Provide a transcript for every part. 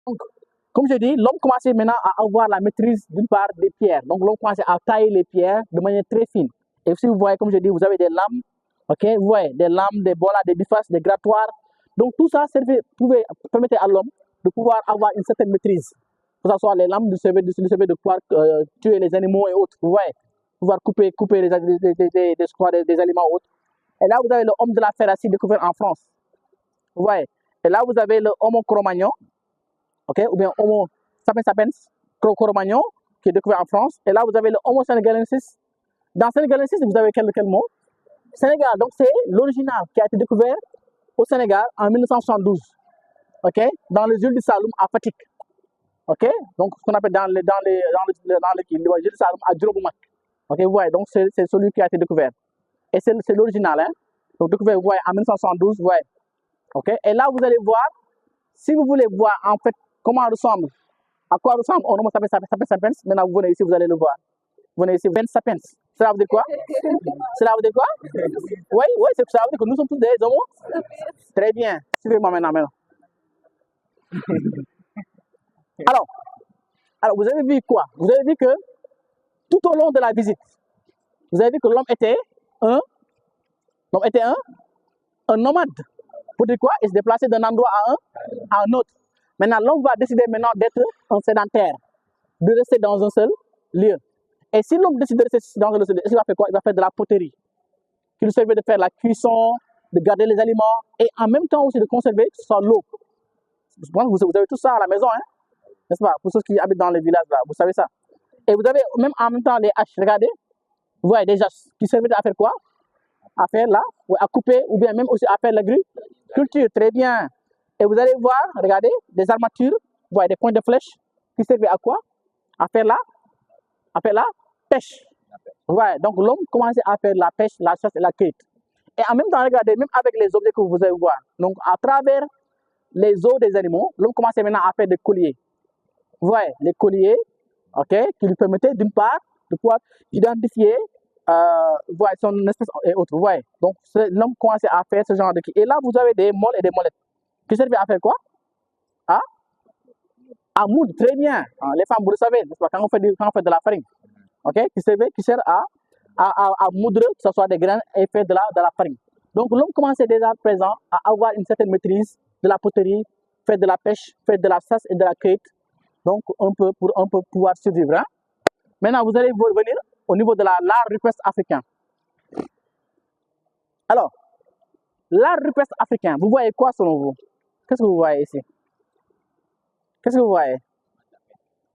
Donc, comme je dis, l'homme commençait maintenant à avoir la maîtrise d'une part des pierres. Donc, l'homme commençait à tailler les pierres de manière très fine. Et si vous voyez, comme je dis, vous avez des lames, ok, vous voyez, des lames, des bolas, des bifaces, des grattoirs. Donc, tout ça permettait à l'homme de pouvoir avoir une certaine maîtrise. Que ce soit les lames du CV, de pouvoir tuer les animaux et autres. Vous voyez, pouvoir couper des aliments autres. Et là, vous avez le homme de la ferraille découvert en France. Vous voyez. Et là, vous avez le Homo Cro-Magnon, ok, ou bien Homo sapiens sapiens Cro-Magnon, qui est découvert en France. Et là, vous avez le Homo senegalensis. Dans Senegalensis, vous avez quel mot? Sénégal, donc c'est l'original qui a été découvert au Sénégal en 1972, ok, dans les îles du Saloum à Fatick, ok, donc ce qu'on appelle dans les îles du Saloum à Djuroboumak, ok, vous voyez, donc c'est celui qui a été découvert. Et c'est l'original, hein, donc découvert, vous voyez, en 1972, vous voyez, ok, et là vous allez voir, si vous voulez voir en fait comment ressemble, à quoi ressemble un Homo sapiens sapiens, maintenant vous venez ici, vous allez le voir. Vous venez ici, 20 sapiens. Cela veut dire quoi? Cela veut dire quoi? Oui, oui, c'est ça veut dire que nous sommes tous des homos. Très bien. Suivez-moi maintenant. Alors, vous avez vu quoi? Vous avez vu que tout au long de la visite, vous avez vu que l'homme était un nomade. Pour dire quoi? Il se déplaçait d'un endroit à un autre. Maintenant, l'homme va décider maintenant d'être un sédentaire, de rester dans un seul lieu. Et si l'homme décide de rester dans un seul lieu, il va faire quoi? Il va faire de la poterie, qui lui servait de faire la cuisson, de garder les aliments et en même temps aussi de conserver l'eau. Je pense que vous avez tout ça à la maison, hein? N'est-ce pas? Pour ceux qui habitent dans les villages là, vous savez ça. Et vous avez même en même temps les haches, regardez. Vous voyez des haches qui servaient à faire quoi? À faire là, à couper ou bien même aussi à faire l'agriculture. Très bien. Et vous allez voir, regardez, des armatures, vous voyez des points de flèche qui servaient à quoi? À faire la pêche. Vous voyez, donc l'homme commençait à faire la pêche, la chasse et la cueillette. Et en même temps, regardez, même avec les objets que vous allez voir, donc à travers les os des animaux, l'homme commençait maintenant à faire des colliers. Vous voyez, les colliers, ok, qui lui permettaient d'une part de pouvoir identifier son espèce et autres. Vous voyez, donc l'homme commençait à faire ce genre de... Et là, vous avez des moles et des molettes qui servaient à faire quoi? À moudre, très bien. Les femmes, vous le savez, quand on fait de la farine, ok, qui sert à moudre, que ce soit des graines et faire de la farine. Donc l'homme commençait déjà présent à avoir une certaine maîtrise de la poterie, faire de la pêche, faire de la chasse et de la cueillette. Donc pour un peu pouvoir survivre. Hein. Maintenant, vous allez revenir au niveau de l'art rupestre africain. Alors, l'art rupestre africain, vous voyez quoi selon vous? Qu'est-ce que vous voyez ici? Qu'est-ce que vous voyez?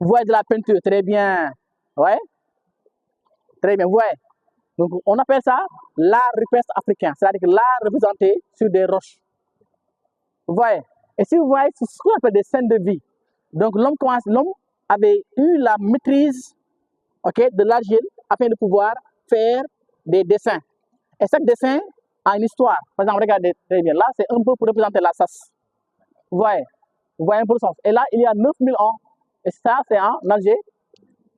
Vous voyez de la peinture, très bien. Ouais? Très bien, vous voyez? Donc, on appelle ça l'art rupestre africain, c'est-à-dire que l'art représenté sur des roches. Vous voyez? Et si vous voyez, c'est ce qu'on appelle des scènes de vie. Donc, l'homme avait eu la maîtrise, okay, de l'argile afin de pouvoir faire des dessins. Et chaque dessin a une histoire. Par exemple, regardez très bien. Là, c'est un peu pour représenter la Sasse. Vous voyez? Vous voyez un peu le sens. Et là, il y a 9000 ans. Et ça, c'est en Algérie.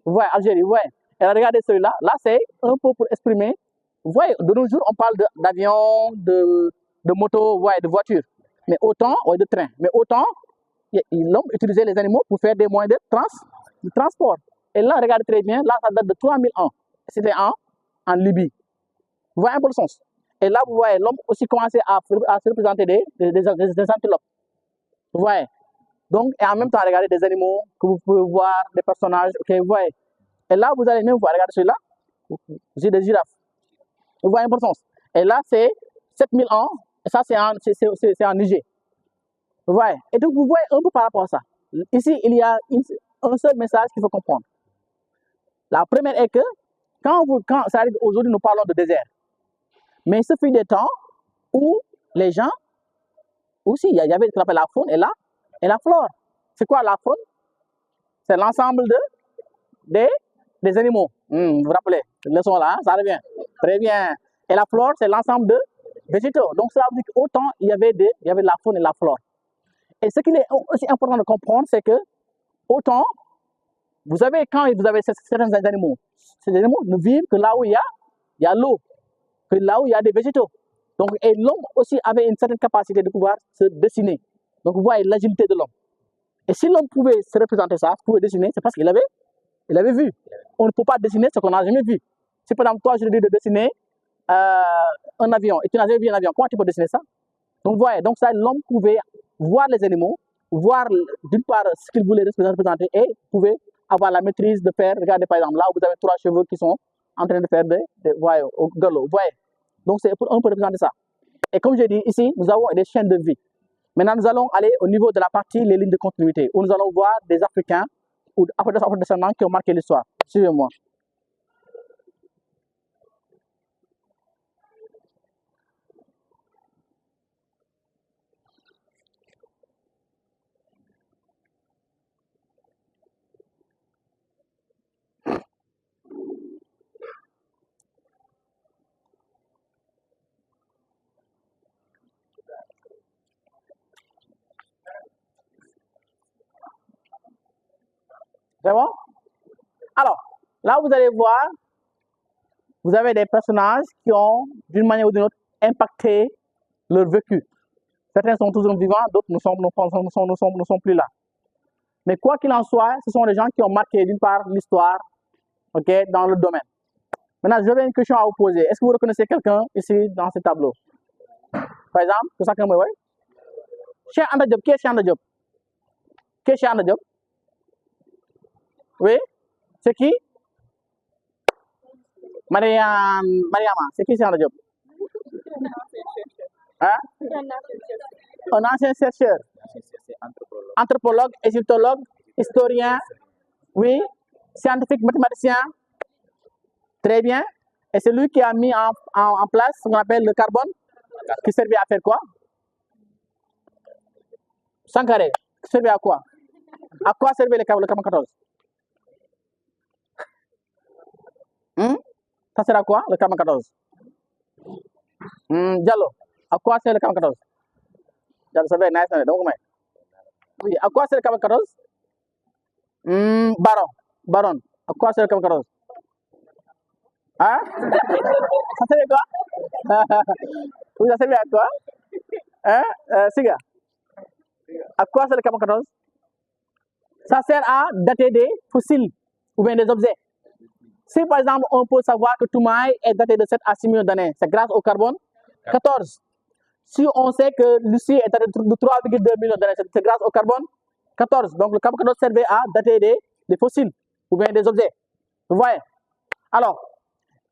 Vous voyez, Algérie, vous voyez. Et là, regardez celui-là. Là, c'est un peu pour exprimer. Vous voyez, de nos jours, on parle d'avion, de moto, vous voyez, de voiture. Mais autant, ouais, de train. Mais autant, l'homme utilisait les animaux pour faire des moyens de transport. Et là, regardez très bien, là, ça date de 3000 ans. C'était en Libye. Vous voyez un peu le sens. Et là, vous voyez, l'homme aussi commençait à se représenter des antilopes. Vous voyez. Donc, et en même temps, regardez des animaux que vous pouvez voir, des personnages, ok, vous voyez. Et là, vous allez même voir, regardez celui-là, j'ai des girafes. Vous voyez un peu le sens. Et là, c'est 7000 ans, et ça, c'est en Niger. Vous voyez. Et donc, vous voyez un peu par rapport à ça. Ici, il y a un seul message qu'il faut comprendre. La première est que, ça arrive aujourd'hui, nous parlons de désert. Mais ce fut des temps où les gens, aussi, il y avait ce qu'on appelle la faune et la flore. C'est quoi la faune? C'est l'ensemble des animaux. Vous vous rappelez, le son là, ça revient. Très bien. Et la flore, c'est l'ensemble de végétaux. Donc, cela veut dire qu'autant il y avait de la faune et la flore. Et ce qu'il est aussi important de comprendre, c'est que autant, quand vous avez certains animaux, ces animaux ne vivent que là où il y a l'eau, que là où il y a des végétaux. Donc, et l'homme aussi avait une certaine capacité de pouvoir se dessiner. Donc, vous voyez l'agilité de l'homme. Et si l'homme pouvait se représenter ça, pouvait dessiner, c'est parce qu'il avait vu. On ne peut pas dessiner ce qu'on n'a jamais vu. Si par exemple, toi, je te dis de dessiner un avion, et tu n'as jamais vu un avion, comment tu peux dessiner ça? Donc, vous voyez, donc ça, l'homme pouvait voir les animaux, voir d'une part ce qu'il voulait représenter et pouvait avoir la maîtrise de faire, regardez par exemple, là vous avez 3 chevaux qui sont en train de faire voyez, au galop, vous voyez. Donc, on peut représenter ça. Et comme je dis, ici, nous avons des chaînes de vie. Maintenant, nous allons aller au niveau de la partie, les lignes de continuité, où nous allons voir des Africains ou afro-descendants qui ont marqué l'histoire. Suivez-moi. C'est bon? Alors, là, vous allez voir, vous avez des personnages qui ont, d'une manière ou d'une autre, impacté leur vécu. Certains sont toujours vivants, d'autres ne sont plus là. Mais quoi qu'il en soit, ce sont des gens qui ont marqué d'une part l'histoire, ok, dans le domaine. Maintenant, j'aurais une question à vous poser. Est-ce que vous reconnaissez quelqu'un ici dans ce tableau? Par exemple, que chacun me voit. Cheikh Anta Diop, qui est Cheikh Anta Diop? Qui est Cheikh Anta Diop? Oui? C'est qui? Mariama, c'est qui Cheikh Anta Diop? Hein? Un ancien chercheur. Anthropologue, égyptologue, historien, oui, scientifique, mathématicien. Très bien. Et c'est lui qui a mis en place ce qu'on appelle le carbone, qui servait à faire quoi? Sankaré, qui servait à quoi? À quoi servait le carbone 14? Ça sert à quoi, le carbone 14? Diallo, à quoi sert le carbone 14? Diallo, ça va nice, donc, oui, à quoi sert le carbone 14? Baron, à quoi sert le carbone 14? Hein? Ça servait à quoi? Oui, ça servait à quoi? Hein? Siga, à quoi sert le carbone 14? Ça sert à dater des fossiles ou bien des objets. Si par exemple on peut savoir que Toumaï est daté de 7 à 6 millions d'années, c'est grâce au carbone 14. Si on sait que Lucie est datée de 3,2 millions d'années, c'est grâce au carbone 14. Donc le carbone 14 servait à dater des fossiles ou bien des objets. Vous voyez? Alors,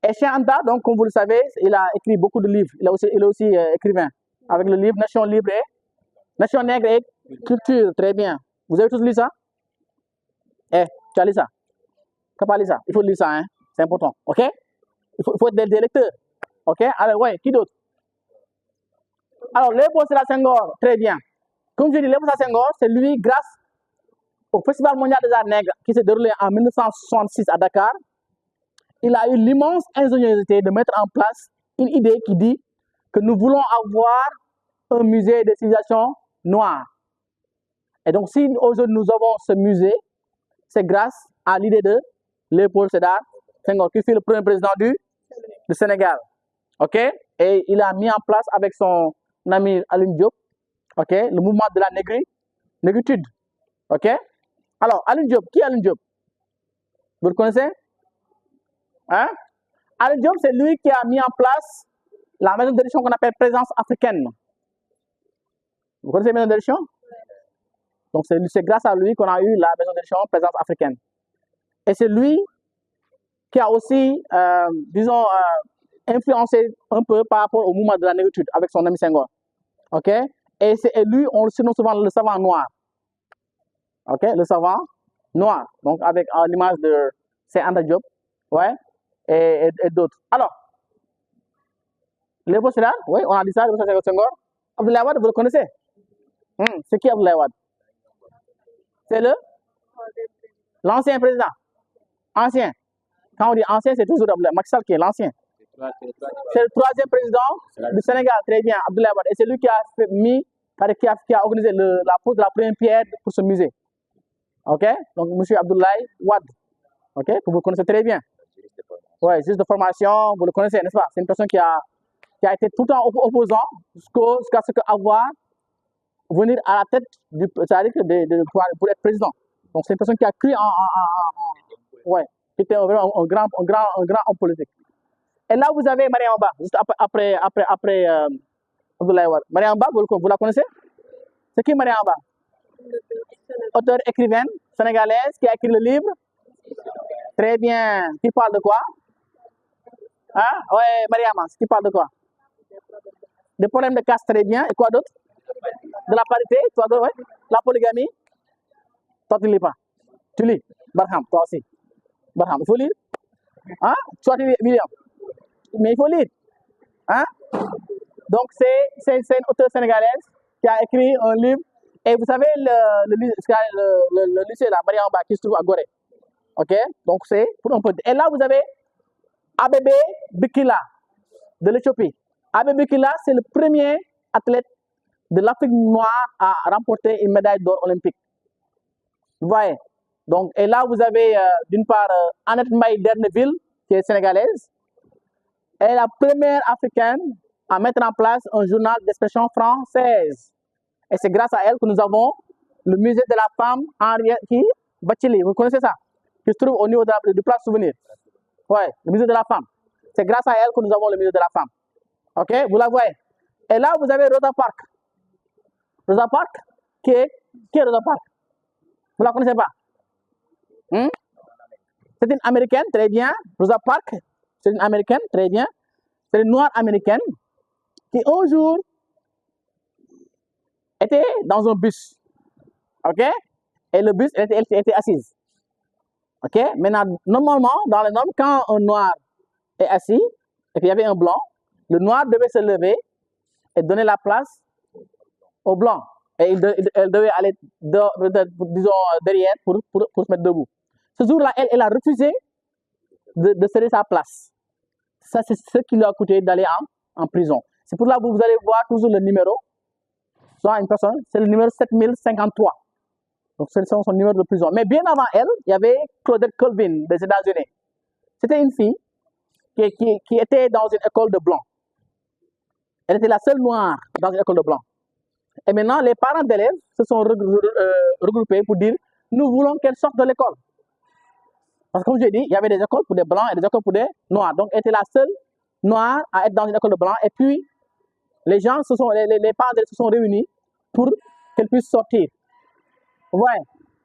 Cheikh Anta, donc comme vous le savez, il a écrit beaucoup de livres. Il est aussi écrivain avec le livre Nation libre et Nation nègre et culture. Très bien. Vous avez tous lu ça? Tu as lu ça? Tu n'as pas lu ça? Il faut lire ça, hein? C'est important. OK? Il faut être des lecteurs. OK? Alors, ouais, qui d'autre? Alors, Léopold Sédar Senghor, très bien. Comme je dis, Léopold Sédar Senghor, c'est lui, grâce au Festival mondial des arts nègres qui s'est déroulé en 1966 à Dakar, il a eu l'immense ingéniosité de mettre en place une idée qui dit que nous voulons avoir un musée de civilisation noire. Et donc, si aujourd'hui nous avons ce musée, c'est grâce à l'idée de Léopold Sédar Senghor, qui fut le premier président du Sénégal. OK? Et il a mis en place avec son ami Alioune Diop, OK, le mouvement de la négritude. OK? Alors, Alioune Diop, qui est Alioune Diop? Vous le connaissez? Hein? Alioune Diop, c'est lui qui a mis en place la maison d'édition qu'on appelle Présence africaine. Vous connaissez la maison d'édition? Donc, c'est grâce à lui qu'on a eu la maison d'édition Présence africaine. Et c'est lui qui a aussi, disons, influencé un peu par rapport au mouvement de la négritude avec son ami Senghor. OK? Et lui, on le surnomme souvent le savant noir. OK? Le savant noir. Donc, avec l'image de Cheikh Anta Diop, ouais, et d'autres. Alors, Léopold Sédar, oui, on a dit ça, Léopold Senghor. Abdoulaye Wade, vous le connaissez? C'est qui Abdoulaye Wade? C'est l'ancien président. Ancien. Quand on dit ancien, c'est toujours Abdoulaye Macky Sall qui est l'ancien. C'est le 3e président du Sénégal, très bien, Abdoulaye Wade. Et c'est lui qui a organisé la pose de la première pierre pour ce musée. OK? Donc, M. Abdoulaye Wade. OK? Que vous connaissez très bien. Oui, juste de formation, vous le connaissez, n'est-ce pas? C'est une personne qui a été tout le temps opposant jusqu'à ce qu'avoir venir à la tête du, c'est-à-dire que pour être président. Donc c'est une personne qui a cru ouais, qui était vraiment un grand homme politique. Et là, vous avez Mariam Ba, juste après Abdoulaye Wade. Mariam Ba, vous la connaissez? C'est qui Mariam Ba? Auteur, écrivaine sénégalaise qui a écrit le livre. Très bien. Qui parle de quoi? Hein? Ouais, Mariama, qui parle de quoi? Des problèmes de caste, très bien. Et quoi d'autre? De la parité, toi d'autre, ouais. La polygamie. Toi, tu ne lis pas. Tu lis. Barham, toi aussi. Barham, il faut lire. Hein? Toi, tu lis, William. Mais il faut lire. Hein? Donc, c'est une auteure sénégalaise qui a écrit un livre. Et vous savez, le lycée, là, Mariam Ba, qui se trouve à Gorée. OK? Donc, c'est pour un peu. Et là, vous avez Abebe Bikila de l'Éthiopie. Abebe Bikila, c'est le premier athlète de l'Afrique noire à remporter une médaille d'or olympique. Vous voyez? Donc, et là, vous avez d'une part Annette Mbaye Derneville, qui est sénégalaise. Elle est la première africaine à mettre en place un journal d'expression française. Et c'est grâce à elle que nous avons le musée de la femme Henriette Bachili. Vous connaissez ça? Qui se trouve au niveau du place souvenir. Ouais, le musée de la femme. C'est grâce à elle que nous avons le musée de la femme. OK? Vous la voyez? Et là, vous avez Rosa Parks. Rosa Parks, qui est Rosa Parks? Vous la connaissez pas? C'est une américaine, très bien. Rosa Parks, c'est une américaine, très bien. C'est une noire américaine qui un jour était dans un bus. OK? Et le bus, elle était assise. OK? Maintenant, normalement, dans les normes, quand un noir est assis, et puis il y avait un blanc, le noir devait se lever et donner la place au blanc. Et elle devait aller, disons, derrière pour se mettre debout. Ce jour-là, elle a refusé de céder sa place. Ça, c'est ce qui lui a coûté d'aller en prison. C'est pour là que vous allez voir toujours le numéro. Soit une personne, c'est le numéro 7053. Donc, c'est son numéro de prison. Mais bien avant elle, il y avait Claudette Colvin des États-Unis. C'était une fille qui était dans une école de blancs. Elle était la seule noire dans une école de blancs. Et maintenant, les parents d'élèves se sont regroupés pour dire nous voulons qu'elle sorte de l'école. Parce que comme je l'ai dit, il y avait des écoles pour des blancs et des écoles pour des noirs. Donc, elle était la seule noire à être dans une école de blancs. Et puis, les parents d'élèves se sont réunis pour qu'elle puisse sortir. Ouais.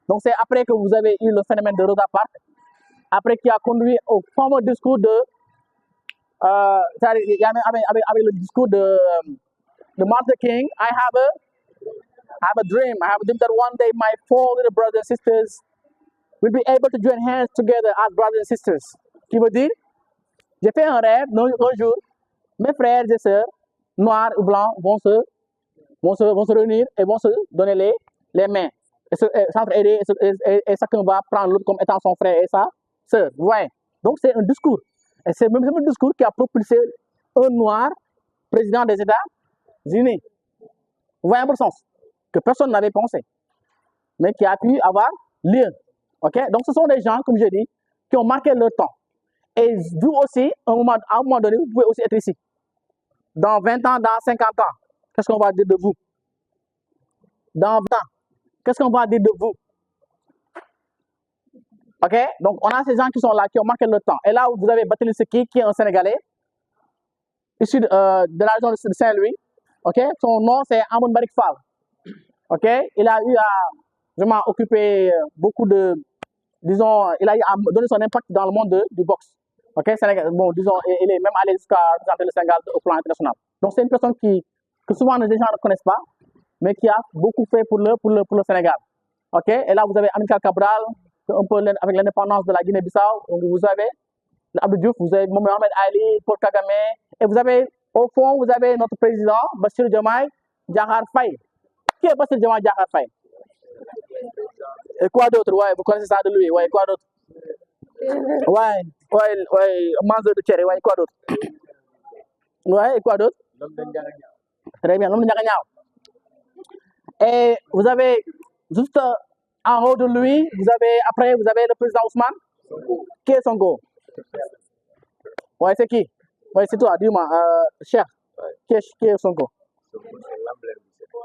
Donc, c'est après que vous avez eu le phénomène de Rosa Parks, après qui a conduit au fameux discours de. Avec le discours de Martin King, I have a dream. I have a dream that one day my 4 little brothers and sisters will be able to join hands together as brothers and sisters. Qui veut dire, j'ai fait un rêve, un jour, mes frères et sœurs, noirs ou blancs, vont se réunir et vont se donner les mains. Et s'entraider, et chacun va prendre l'autre comme étant son frère et sa sœur. Vous voyez? Donc c'est un discours. Et c'est même le discours qui a propulsé un noir président des États-Unis. Vous voyez un peu le sens? Que personne n'avait pensé, mais qui a pu avoir lieu. OK? Donc ce sont des gens, comme je dis, qui ont marqué leur temps. Et vous aussi, à un moment donné, vous pouvez aussi être ici. Dans 20 ans, dans 50 ans, qu'est-ce qu'on va dire de vous? Dans 20 ans, qu'est-ce qu'on va dire de vous? OK? Donc, on a ces gens qui sont là, qui ont marqué leur temps. Et là, vous avez Battili Seki, qui est un Sénégalais, issu de la région de Saint-Louis. OK? Son nom, c'est Amoun Barik Fall. OK? Il a eu à vraiment occuper beaucoup de, disons, il a eu à donner son impact dans le monde du boxe. OK? Bon, disons, il est même allé jusqu'à représenter le Sénégal au plan international. Donc, c'est une personne que souvent les gens ne connaissent pas, mais qui a beaucoup fait pour le Sénégal. OK? Et là, vous avez Amilcar Cabral, un peu avec l'indépendance de la Guinée-Bissau. Vous avez Abdou Diouf, vous avez Mohamed Ali, Paul Kagame. Et vous avez, au fond, vous avez notre président, Bassirou Diomaye Diakhar Faye. Qui est Bassirou Diomaye Diakhar Faye? Et quoi d'autre? Ouais, vous connaissez ça de lui. Ouais, quoi d'autre? Ouais, mangeur de Thierry. Ouais, quoi d'autre? Ouais, et quoi d'autre? Très bien, l'homme de Ndiaganiao. Et vous avez juste en haut de lui, vous avez le président Ousmane. Qui est Sonko? Ouais, c'est qui? Ouais, c'est toi, dis-moi, cher. Qui est Sonko?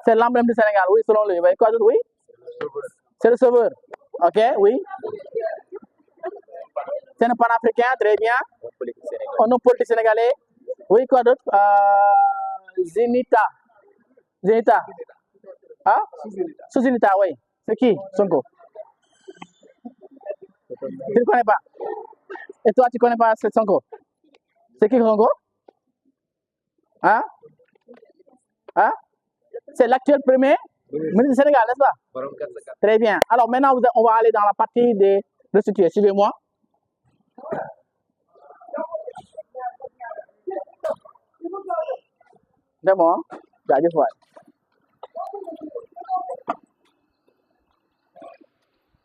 C'est l'emblème du Sénégal, oui, selon lui. Vous voyez quoi d'autre? Oui, c'est le sauveur. Ok, oui. C'est un panafricain, très bien. Un homme politique sénégalais. Oui, quoi d'autre? Zenita. Zenita. Ah? Sous-Zenita, oui. C'est qui, Sonko? Tu ne connais pas? Et toi, tu ne connais pas ce Sonko? C'est qui Sonko? Hein? Hein? C'est l'actuel premier ministre du Sénégal, n'est-ce pas? Très bien. Alors maintenant, on va aller dans la partie des restitués. Suivez-moi. C'est bon, hein? Jaajëf waay.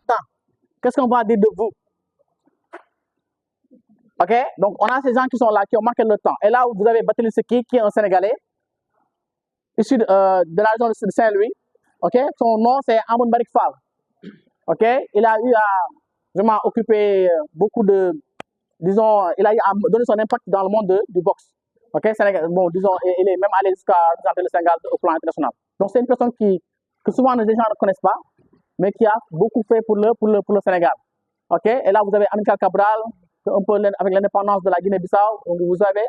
Attends, qu'est-ce qu'on va dire de vous? Ok? Donc, on a ces gens qui sont là, qui ont marqué le temps. Et là, vous avez Battili Seki, qui est un Sénégalais, issu de la région de Saint-Louis. Ok? Son nom, c'est Amoun Barik Fall. Ok? Il a eu à vraiment occuper beaucoup de, disons, il a eu à donner son impact dans le monde du boxe. Ok? Sénégal, bon, disons, il est même allé jusqu'à représenter le Sénégal au plan international. Donc, c'est une personne que souvent les gens ne connaissent pas, mais qui a beaucoup fait pour le Sénégal. Ok? Et là, vous avez Amilcar Cabral, un peu avec l'indépendance de la Guinée-Bissau. Donc, vous avez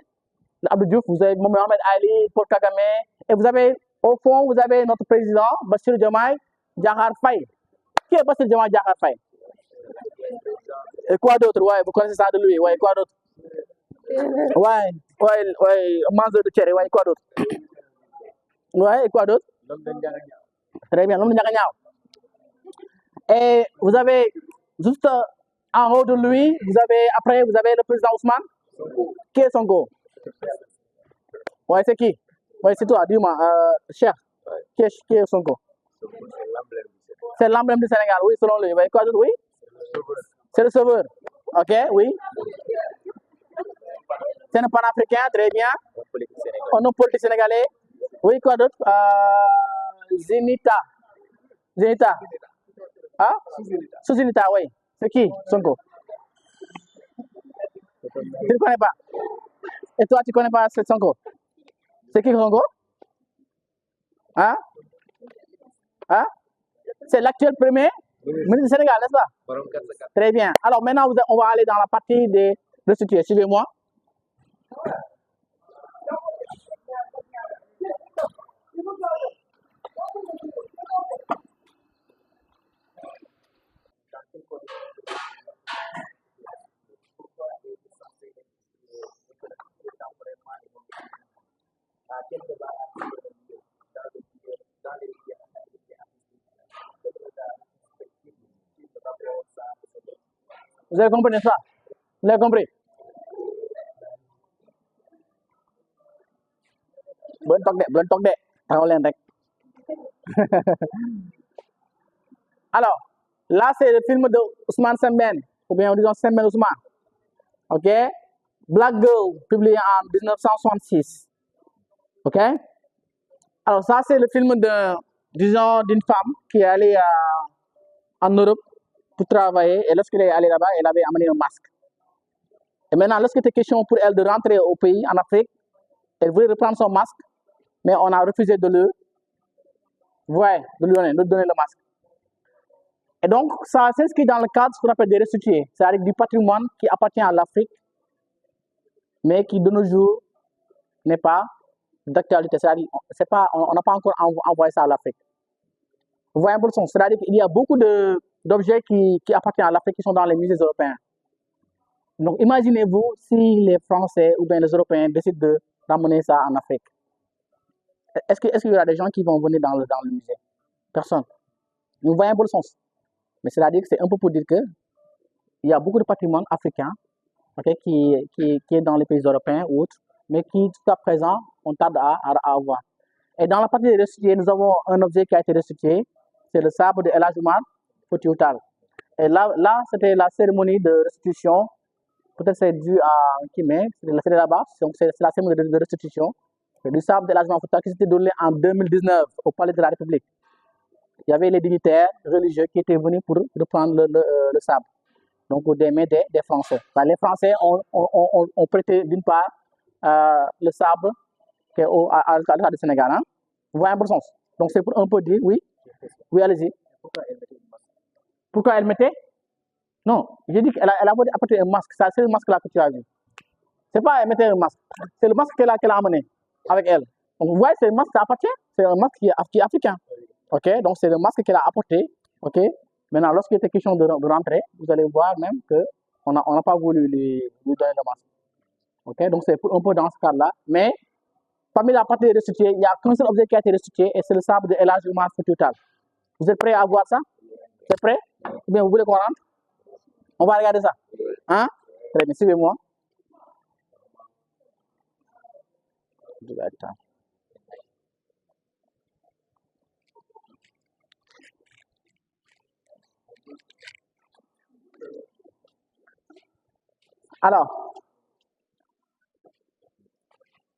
Abdou Diouf, vous avez Mohamed Ali, Paul Kagame, et vous avez, au fond, vous avez notre président, Bassirou Diomaye Diakhar Faye. Qui est Bassirou Diomaye Diakhar Faye? Et quoi d'autre? Ouais, vous connaissez ça de lui? Ouais, quoi d'autre? Ouais, mangeur de Thierry, ouais, quoi d'autre? Ouais, et quoi d'autre? Très bien, l'homme de Ndiaganiao. Et vous avez juste en haut de lui, après, vous avez le président Ousmane. Qui est Sonko? Ouais, c'est qui? Ouais, c'est toi, dis-moi, cher. Qui est Sonko? C'est l'emblème du Sénégal, oui, selon lui. Ouais, quoi d'autre? Oui, c'est le sauveur. Ok, oui. C'est un panafricain, très bien. Un homme politique sénégalais. Oui, quoi d'autre? Zenita. Zenita. Ah? Sous-Zenita, oui. C'est qui, Sonko? Tu ne connais pas? Et toi, tu ne connais pas ce Sonko? C'est qui Sonko? Hein? Hein? C'est l'actuel premier ministre du Sénégal, n'est-ce pas? Très bien. Alors maintenant, on va aller dans la partie des restitués. Suivez-moi. Vous avez compris ça? Vous avez compris? Bonne talk de. Alors, là, c'est le film de Ousmane Sembène, ou bien disons Sembène Ousmane. Ok? Black Girl, publié en 1966. Ok? Alors, ça, c'est le film disons, d'une femme qui est allée en Europe pour travailler. Et lorsqu'elle est allée là-bas, elle avait amené un masque. Et maintenant, lorsqu'il était question pour elle de rentrer au pays, en Afrique, elle voulait reprendre son masque, mais on a refusé de lui donner le masque. Et donc, ça s'inscrit dans le cadre de ce qu'on appelle des restitués, c'est-à-dire du patrimoine qui appartient à l'Afrique, mais qui de nos jours n'est pas d'actualité. C'est-à-dire, on n'a pas encore envoyé ça à l'Afrique. Vous voyez un peu le sens. C'est-à-dire qu'il y a beaucoup d'objets qui appartiennent à l'Afrique qui sont dans les musées européens. Donc, imaginez-vous si les Français ou bien les Européens décident d'emmener ça en Afrique. Est-ce qu'il y aura des gens qui vont venir dans le musée? Personne. Vous voyez un peu le sens. Mais c'est-à-dire que c'est un peu pour dire qu'il y a beaucoup de patrimoine africain, okay, qui est dans les pays européens ou autres, mais qui, jusqu'à présent, on tarde à avoir. Et dans la partie des restitués, nous avons un objet qui a été restitué, c'est le sabre de El Hadji Omar Foutiyou Tall. Et là c'était la cérémonie de restitution. Peut-être c'est dû à Kimé, c'est là-bas, donc c'est la cérémonie de restitution du sabre de El Hadji Omar Foutiyou Tall qui s'était donné en 2019 au Palais de la République. Il y avait les dignitaires religieux qui étaient venus pour reprendre le sabre, donc des mains des Français. Enfin, les Français ont prêté d'une part le sabre à l'État du Sénégal. Hein? Vous voyez un peu le sens. Donc c'est pour un peu dire, oui, oui, allez-y. Pourquoi elle mettait? Non, j'ai dit qu'elle a apporté un masque. Ça, c'est le masque là que tu as vu. C'est pas elle mettait un masque. C'est le masque qu'elle a amené avec elle. Donc vous voyez, c'est le masque qui appartient. C'est un masque qui est africain. Ok, donc c'est le masque qu'elle a apporté. Ok, maintenant lorsqu'il était question de rentrer, vous allez voir même que on n'a pas voulu lui donner le masque. Ok, donc c'est un peu dans ce cadre-là. Mais parmi la partie restituée, il n'y a qu'un seul objet qui a été restitué et c'est le sabre de Elage Oumar Foutoutal. Vous êtes prêts à voir ça? C'est prêt? Ou bien vous voulez qu'on rentre? On va regarder ça. Hein? Très bien, suivez-moi. Alors,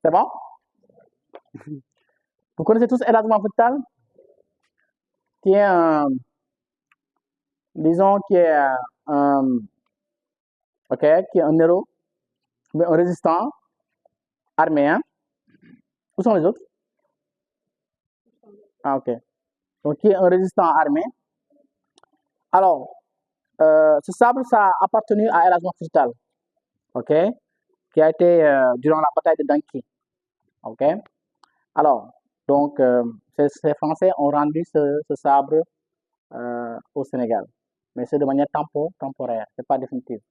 c'est bon? Vous connaissez tous Elage Oumar Foutoutal? Qui est un, disons, ok, qui est un héros, mais un résistant armé. Hein? Où sont les autres? Ah, ok. Donc, qui est un résistant armé. Alors, ce sabre, ça a appartenu à Elage Oumar Foutoutal. Ok? Qui a été durant la bataille de Danki. Ok? Alors, donc, ces Français ont rendu ce sabre au Sénégal. Mais c'est de manière temporaire, c'est pas définitif.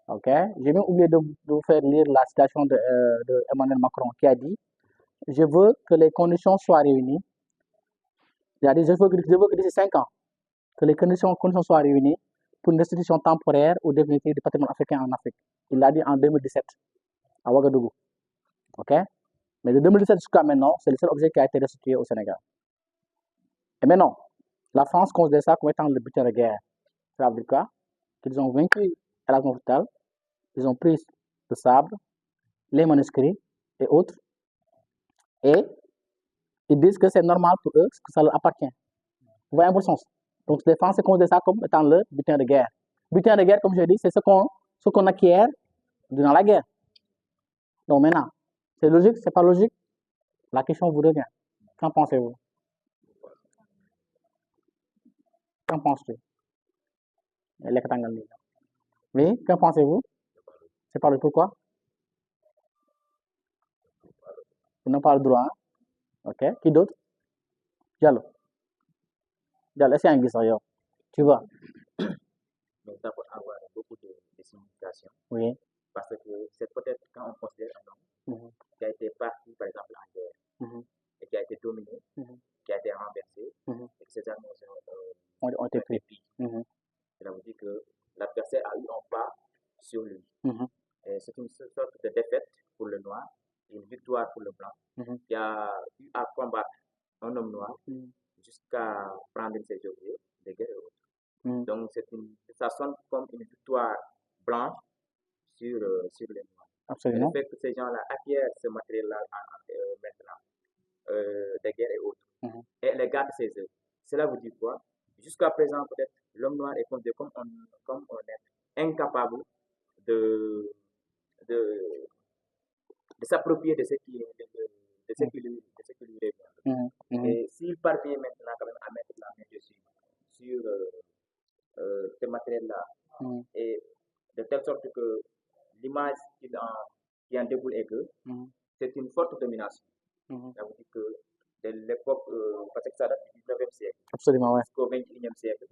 Ok? J'ai même oublié de vous faire lire la citation de Emmanuel Macron qui a dit je veux que les conditions soient réunies. Il a dit je veux que d'ici 5 ans, que les conditions soient réunies pour une restitution temporaire ou définitive du patrimoine africain en Afrique. Il l'a dit en 2017 à Ouagadougou. Ok? Mais de 2017 jusqu'à maintenant, c'est le seul objet qui a été restitué au Sénégal. Et maintenant, la France considère ça comme étant le butin de guerre. Ça veut dire quoi? Qu'ils ont vaincu Elage Oumar Foutoutal, ils ont pris le sabre, les manuscrits et autres, et ils disent que c'est normal pour eux, que ça leur appartient. Vous voyez un peu le sens? Donc les Français considèrent ça comme étant le butin de guerre. Butin de guerre, comme je l'ai dit, c'est ce qu'on acquiert durant la guerre. Donc maintenant, c'est logique, c'est pas logique? La question vous revient. Qu'en pensez-vous? Qu'en penses-tu? Oui, qu'en pensez-vous? C'est pas le pourquoi? Ils n'ont pas le droit. Hein? Ok. Qui d'autre? Diallo. Diallo, est-ce qu'il y a un guisson? Tu vois? Mais ça peut avoir beaucoup de significations. Oui. Parce que c'est peut-être quand on considère un homme qui a été parti, par exemple, en guerre, et qui a été dominé, qui a été renversé, et que ses armes ont été pris. Cela veut dire que l'adversaire a eu un pas sur lui. Et c'est une sorte de défaite pour le noir et une victoire pour le blanc qui a eu à combattre un homme noir jusqu'à prendre ses objets de guerre et autres. Donc ça sonne comme une victoire blanche sur les noirs. Absolument. Et le fait que ces gens-là acquièrent ce matériel-là maintenant, de guerre et autres, et les gardent ses œuvres. Cela vous dit quoi? Jusqu'à présent, peut-être, l'homme noir est considéré comme un être incapable de, de, de s'approprier de ce qui lui revient. Et s'il parvient maintenant quand même à mettre la main dessus, sur ce matériel-là, et de telle sorte que l'image qui en découle est que c'est une forte domination. Ça veut dire que de l'époque, parce que ça date du 19e siècle, Absolument, ouais. jusqu'au 21e siècle,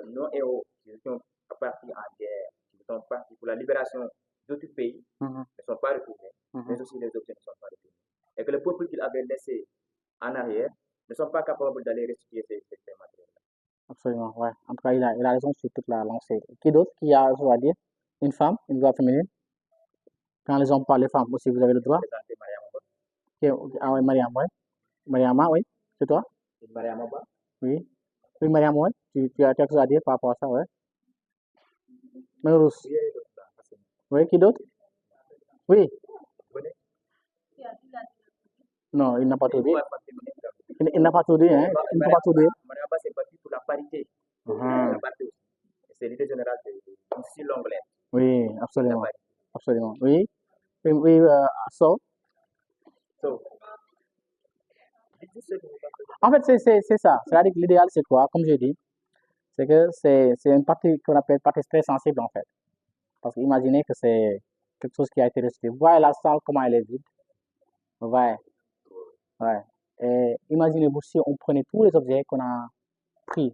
nos héros qui sont partis en guerre, qui sont partis pour la libération d'autres pays, ne sont pas retournés, mais aussi les objets ne sont pas retournés. Et que le peuple qu'ils avaient laissé en arrière ne sont pas capables d'aller restituer ces matériels. Absolument, ouais. En tout cas, il a raison sur toute la lancée. Qui d'autre qui a chose à dire? Une femme, une voix féminine? Quand les hommes parlent, les femmes aussi, vous avez le droit? Ah oui, Mariam, ouais. Mariama, oui. C'est toi? Mariama Ba. Oui. Oui, Mariam, ouais. Tu as quelque chose à dire par rapport à ça, ouais. Meurous. Oui, qui d'autre? Oui. Non, il n'a pas tout dit. Il n'a pas tout dit, hein. Il ne peut pas tout dire. Mariama s'est battu pour la parité. C'est l'idée générale de si longue lettre. Oui, absolument. Absolument. Oui. Oui, so. So, En fait, c'est ça. C'est-à-dire que l'idéal, c'est quoi? Comme j'ai dit, c'est que c'est une partie qu'on appelle partie très sensible, en fait. Parce que imaginez que c'est quelque chose qui a été rejeté. Vous voyez la salle, comment elle est vide. Vous voyez, ouais. Et imaginez-vous si on prenait tous les objets qu'on a pris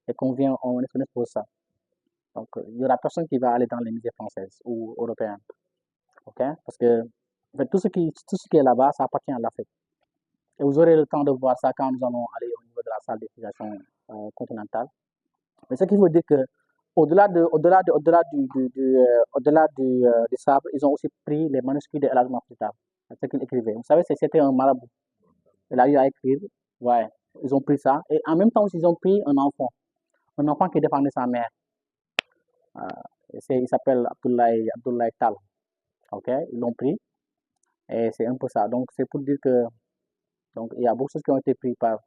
et qu'on vient, on expose ça. Donc, il y aura personne qui va aller dans les musées françaises ou européens. OK? Parce que en fait, tout ce qui est là-bas, ça appartient à l'Afrique. Et vous aurez le temps de voir ça quand nous allons aller au niveau de la salle d'exposition continentale. Mais ce qui veut dire que au-delà du sable, ils ont aussi pris les manuscrits de El Hadj Malick Sy, ce qu'il écrivait. Vous savez, c'était un marabout. Il a eu à écrire. Ouais, ils ont pris ça. Et en même temps aussi, ils ont pris un enfant qui défendait sa mère. Il s'appelle Abdoulaye Tal. OK, ils l'ont pris. Et c'est un peu ça. Donc, c'est pour dire que donc, il y a beaucoup de choses qui ont été prises par,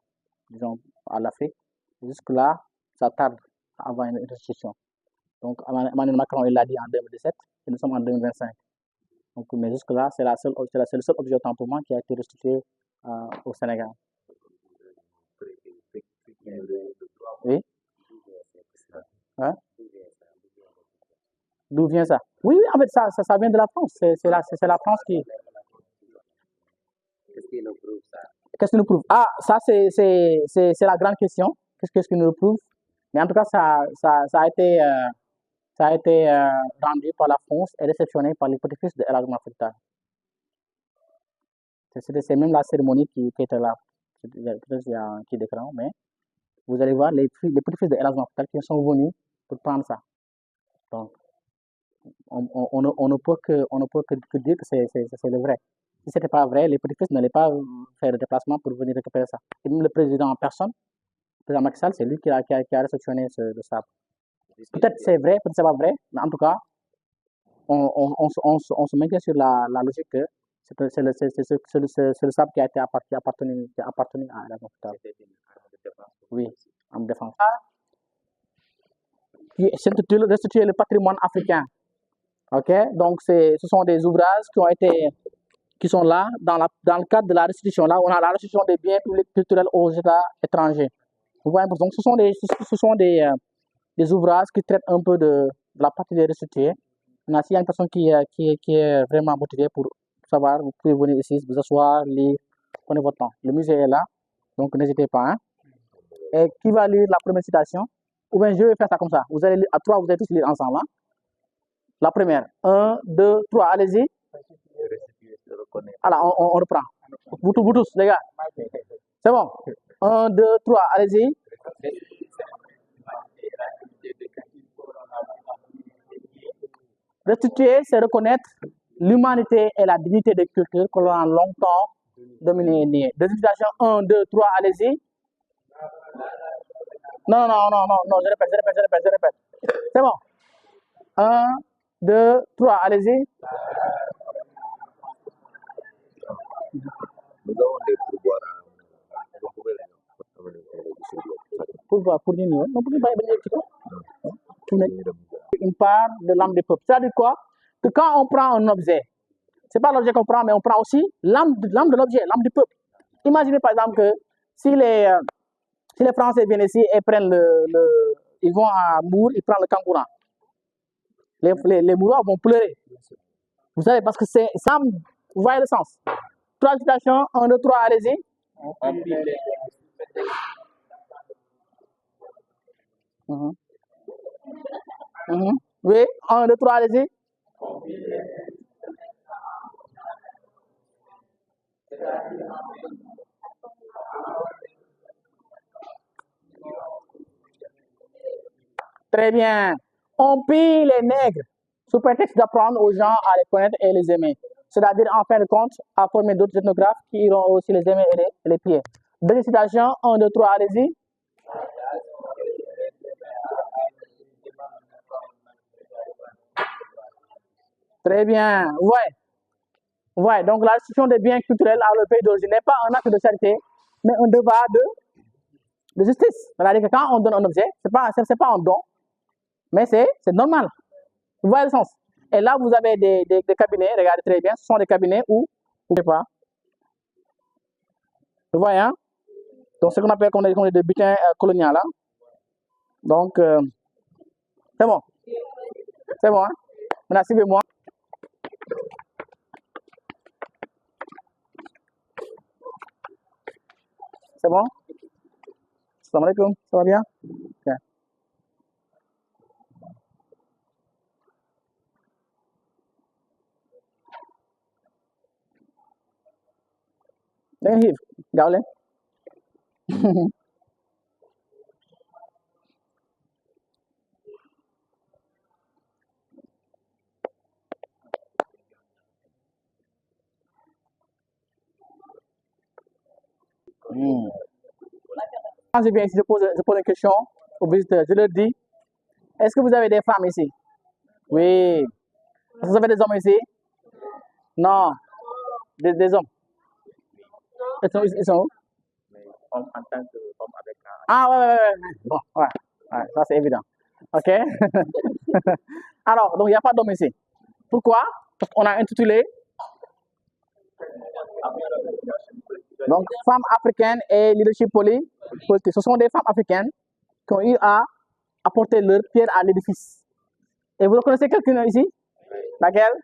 disons, à l'Afrique. Jusque-là, ça tarde à avoir une restitution. Donc, Emmanuel Macron, il l'a dit en 2017, et nous sommes en 2025. Donc, mais jusque-là, c'est le seul objet autant pour moi qui a été restitué au Sénégal. Oui? Hein? D'où vient ça? Oui, oui, en fait, ça vient de la France. C'est la France qui. Qu'est-ce qui nous prouve? Ah, ça, c'est la grande question. Qu'est-ce qui nous prouve? Mais en tout cas, ça a été rendu par la France et réceptionné par les petits-fils de El Hadj Malick Sy. C'est même la cérémonie qui était là. Peut-être qu'il y a un petit écran, mais vous allez voir les petits-fils de El Hadj Malick Sy qui sont venus pour prendre ça. Donc, on ne peut que dire que c'est le vrai. Si ce n'était pas vrai, les petits-fils n'allaient pas faire le déplacement pour venir récupérer ça. Et même le président en personne, le président Macky Sall, c'est lui qui a réceptionné le sable. Peut-être c'est vrai, peut-être c'est pas vrai, mais en tout cas, on se maintient sur la logique que c'est le sable qui a appartenu à la capitale. Oui, en défense. C'est restituer le patrimoine africain. OK? Donc, ce sont des ouvrages qui sont là dans le cadre de la restitution. Là, on a la restitution des biens publics culturels aux États étrangers. Vous voyez, donc ce sont des ouvrages qui traitent un peu de la partie des restitués. Maintenant, s'il y a une personne qui est vraiment motivée pour savoir, vous pouvez venir ici, vous asseoir, lire, prenez votre temps. Le musée est là, donc n'hésitez pas. Hein. Et qui va lire la première citation? Ou bien je vais faire ça comme ça. Vous allez lire, à trois, vous allez tous lire ensemble. Hein. La première. 1, 2, 3, allez-y. Alors, on reprend. Vous tous, les gars. C'est bon. 1, 2, 3, allez-y. Restituer, c'est reconnaître l'humanité et la dignité des cultures que l'on a longtemps dominé et nié. Deuxième citation, 1, 2, 3, allez-y. Non, je répète. C'est bon. 1, 2, 3, allez-y. Pour dire non, une part de l'âme du peuple. C'est-à-dire quoi? Que quand on prend un objet, c'est pas l'objet qu'on prend, mais on prend aussi l'âme de l'objet, l'âme du peuple. Imaginez par exemple que si les Français viennent ici et prennent ils vont à Mour, ils prennent le Kangourang. Les Mourois vont pleurer. Vous savez, parce que c'est ça, vous voyez le sens. 3 citations, 1, 2, 3, allez-y. Oui, 1, 2, 3, allez-y. Très bien. On pille les nègres sous prétexte d'apprendre aux gens à les connaître et les aimer. C'est-à-dire, en fin de compte, à former d'autres ethnographes qui iront aussi les aimer et les piller. Deuxième citation, 1, 2, 3, allez-y. Très bien. Ouais. Donc, la restitution des biens culturels à le pays d'origine n'est pas un acte de charité, mais un devoir de justice. C'est-à-dire que quand on donne un objet, c'est pas un don, mais c'est normal. Vous voyez le sens? Et là, vous avez des cabinets, regardez très bien, ce sont des cabinets où, vous ne pouvez pas. Vous voyez, hein? Donc, ce qu'on appelle comme des butins coloniales. Hein? Donc, c'est bon. C'est bon, hein? Maintenant, suivez-moi. C'est bon? Salam alaikum. Ça va bien? Ok. Negatif. Gaaw leen. Quand je viens ici, je pose une question aux visiteurs. Je leur dis, est-ce que vous avez des femmes ici? Oui. Est-ce que vous avez des hommes ici? Non. Des hommes. Ils sont où? Mais en tant qu'homme avec un... Ah, ouais. Bon, ouais. Ça, c'est évident. OK? Alors, donc, il n'y a pas d'hommes ici. Pourquoi? Parce qu'on a intitulé donc femmes africaines et leadership politique. Ce sont des femmes africaines qui ont eu à apporter leur pierre à l'édifice. Et vous reconnaissez quelqu'un ici? Laquelle?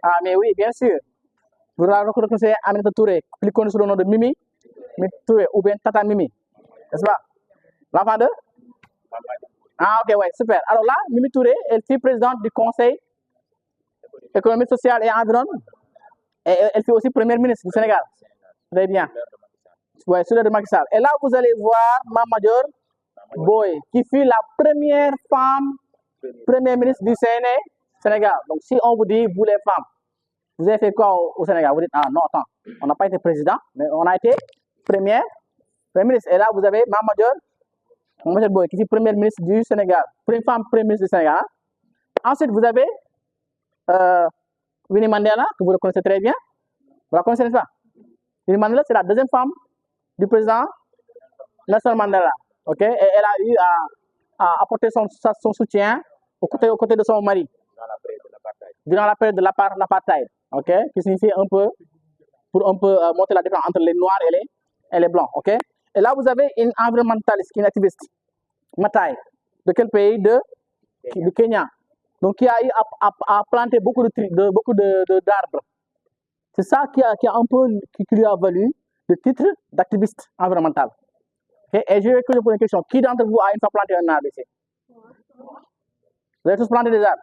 Ah, mais oui, bien sûr. Vous reconnaissez Aminata Touré, plus connue sous le nom de Mimi Touré, ou bien Tata Mimi, n'est-ce pas? L'enfant de? Ah, ok, ouais, super. Alors là, Mimi Touré, elle fut présidente du Conseil économique, social et environnemental. Et elle fut aussi première ministre du Sénégal. Très bien. Ouais, sous l'heure de Macky Sall. Et là, vous allez voir Mame Boye, qui fut la première femme première ministre du Sénégal. Donc, si on vous dit, vous les femmes, vous avez fait quoi au Sénégal? Vous dites, ah non, attends, on n'a pas été président, mais on a été premier ministre. Et là, vous avez Mame Boye, qui est première ministre du Sénégal. Première femme première ministre du Sénégal. Ensuite, vous avez Winnie Mandela, que vous le connaissez très bien. Vous la connaissez, n'est-ce pas? Winnie Mandela, c'est la deuxième femme du président Nelson Mandela. Ok? Et elle a eu à apporter son soutien aux côtés de son mari. Durant la période de l'apartheid. Ok? Qui signifie pour un peu monter la différence entre les noirs et les blancs. Ok? Et là, vous avez une environnementaliste, qui est une activiste. Matai. De quel pays? Du Kenya. Donc, qui a eu à planter beaucoup d'arbres. C'est ça qui lui a valu le titre d'activiste environnemental. Okay? Et je vais vous poser une question. Qui d'entre vous a une fois planté un arbre ici? Vous avez tous planté des arbres?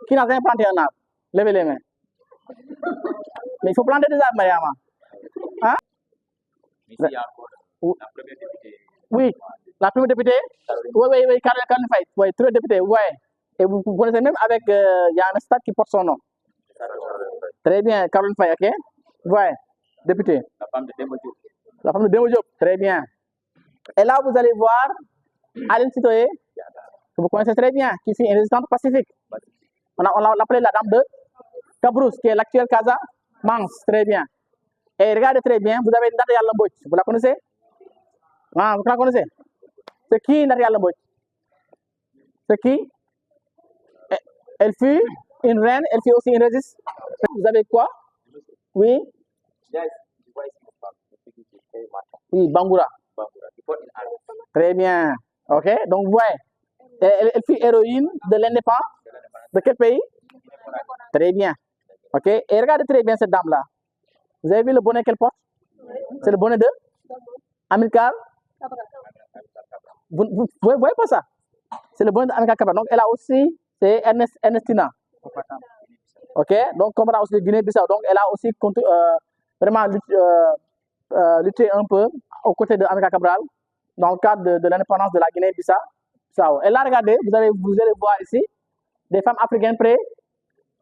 Qui n'a jamais planté un arbre? Levez les mains. Mais il faut planter des arbres, Mariama. Hein? Mais s'il y a encore la première députée. Oui, la première députée? Oui, Caroline Faye. Oui, très députée, oui. Et vous connaissez même avec, il y a un stade qui porte son nom. Très bien, Caroline Faye, ok? Ouais, députée. La femme de Demba Diop. La femme de Demba Diop, très bien. Et là, vous allez voir Aline Sitoé, que vous connaissez très bien, qui est une résistante pacifique. On l'appelait la dame de Cabrousse, qui est l'actuelle Casa Mans, très bien. Et regardez très bien, vous avez Ndata Yalla Mbodj, vous la connaissez? Ah, vous la connaissez? C'est qui Ndata Yalla Mbodj? C'est qui? Elle fut une reine, elle fut aussi une résistante. Vous avez quoi? Oui? Oui, Bangoura. Très bien. Ok, donc vous voyez, elle fut héroïne de l'indépendance. De quel pays? Très bien. Ok, et regardez très bien cette dame-là. Vous avez vu le bonnet qu'elle porte? C'est le bonnet de Amilcar. Vous voyez pas ça? C'est le bonnet d'Amilcar Cabral. Donc elle a aussi, c'est Ernestina. Ok, donc comme elle a aussi de Guinée-Bissau, donc elle a aussi vraiment lutté un peu aux côtés de Amilcar Cabral dans le cadre de l'indépendance de la Guinée-Bissau. Et là, regardez, vous allez voir ici des femmes africaines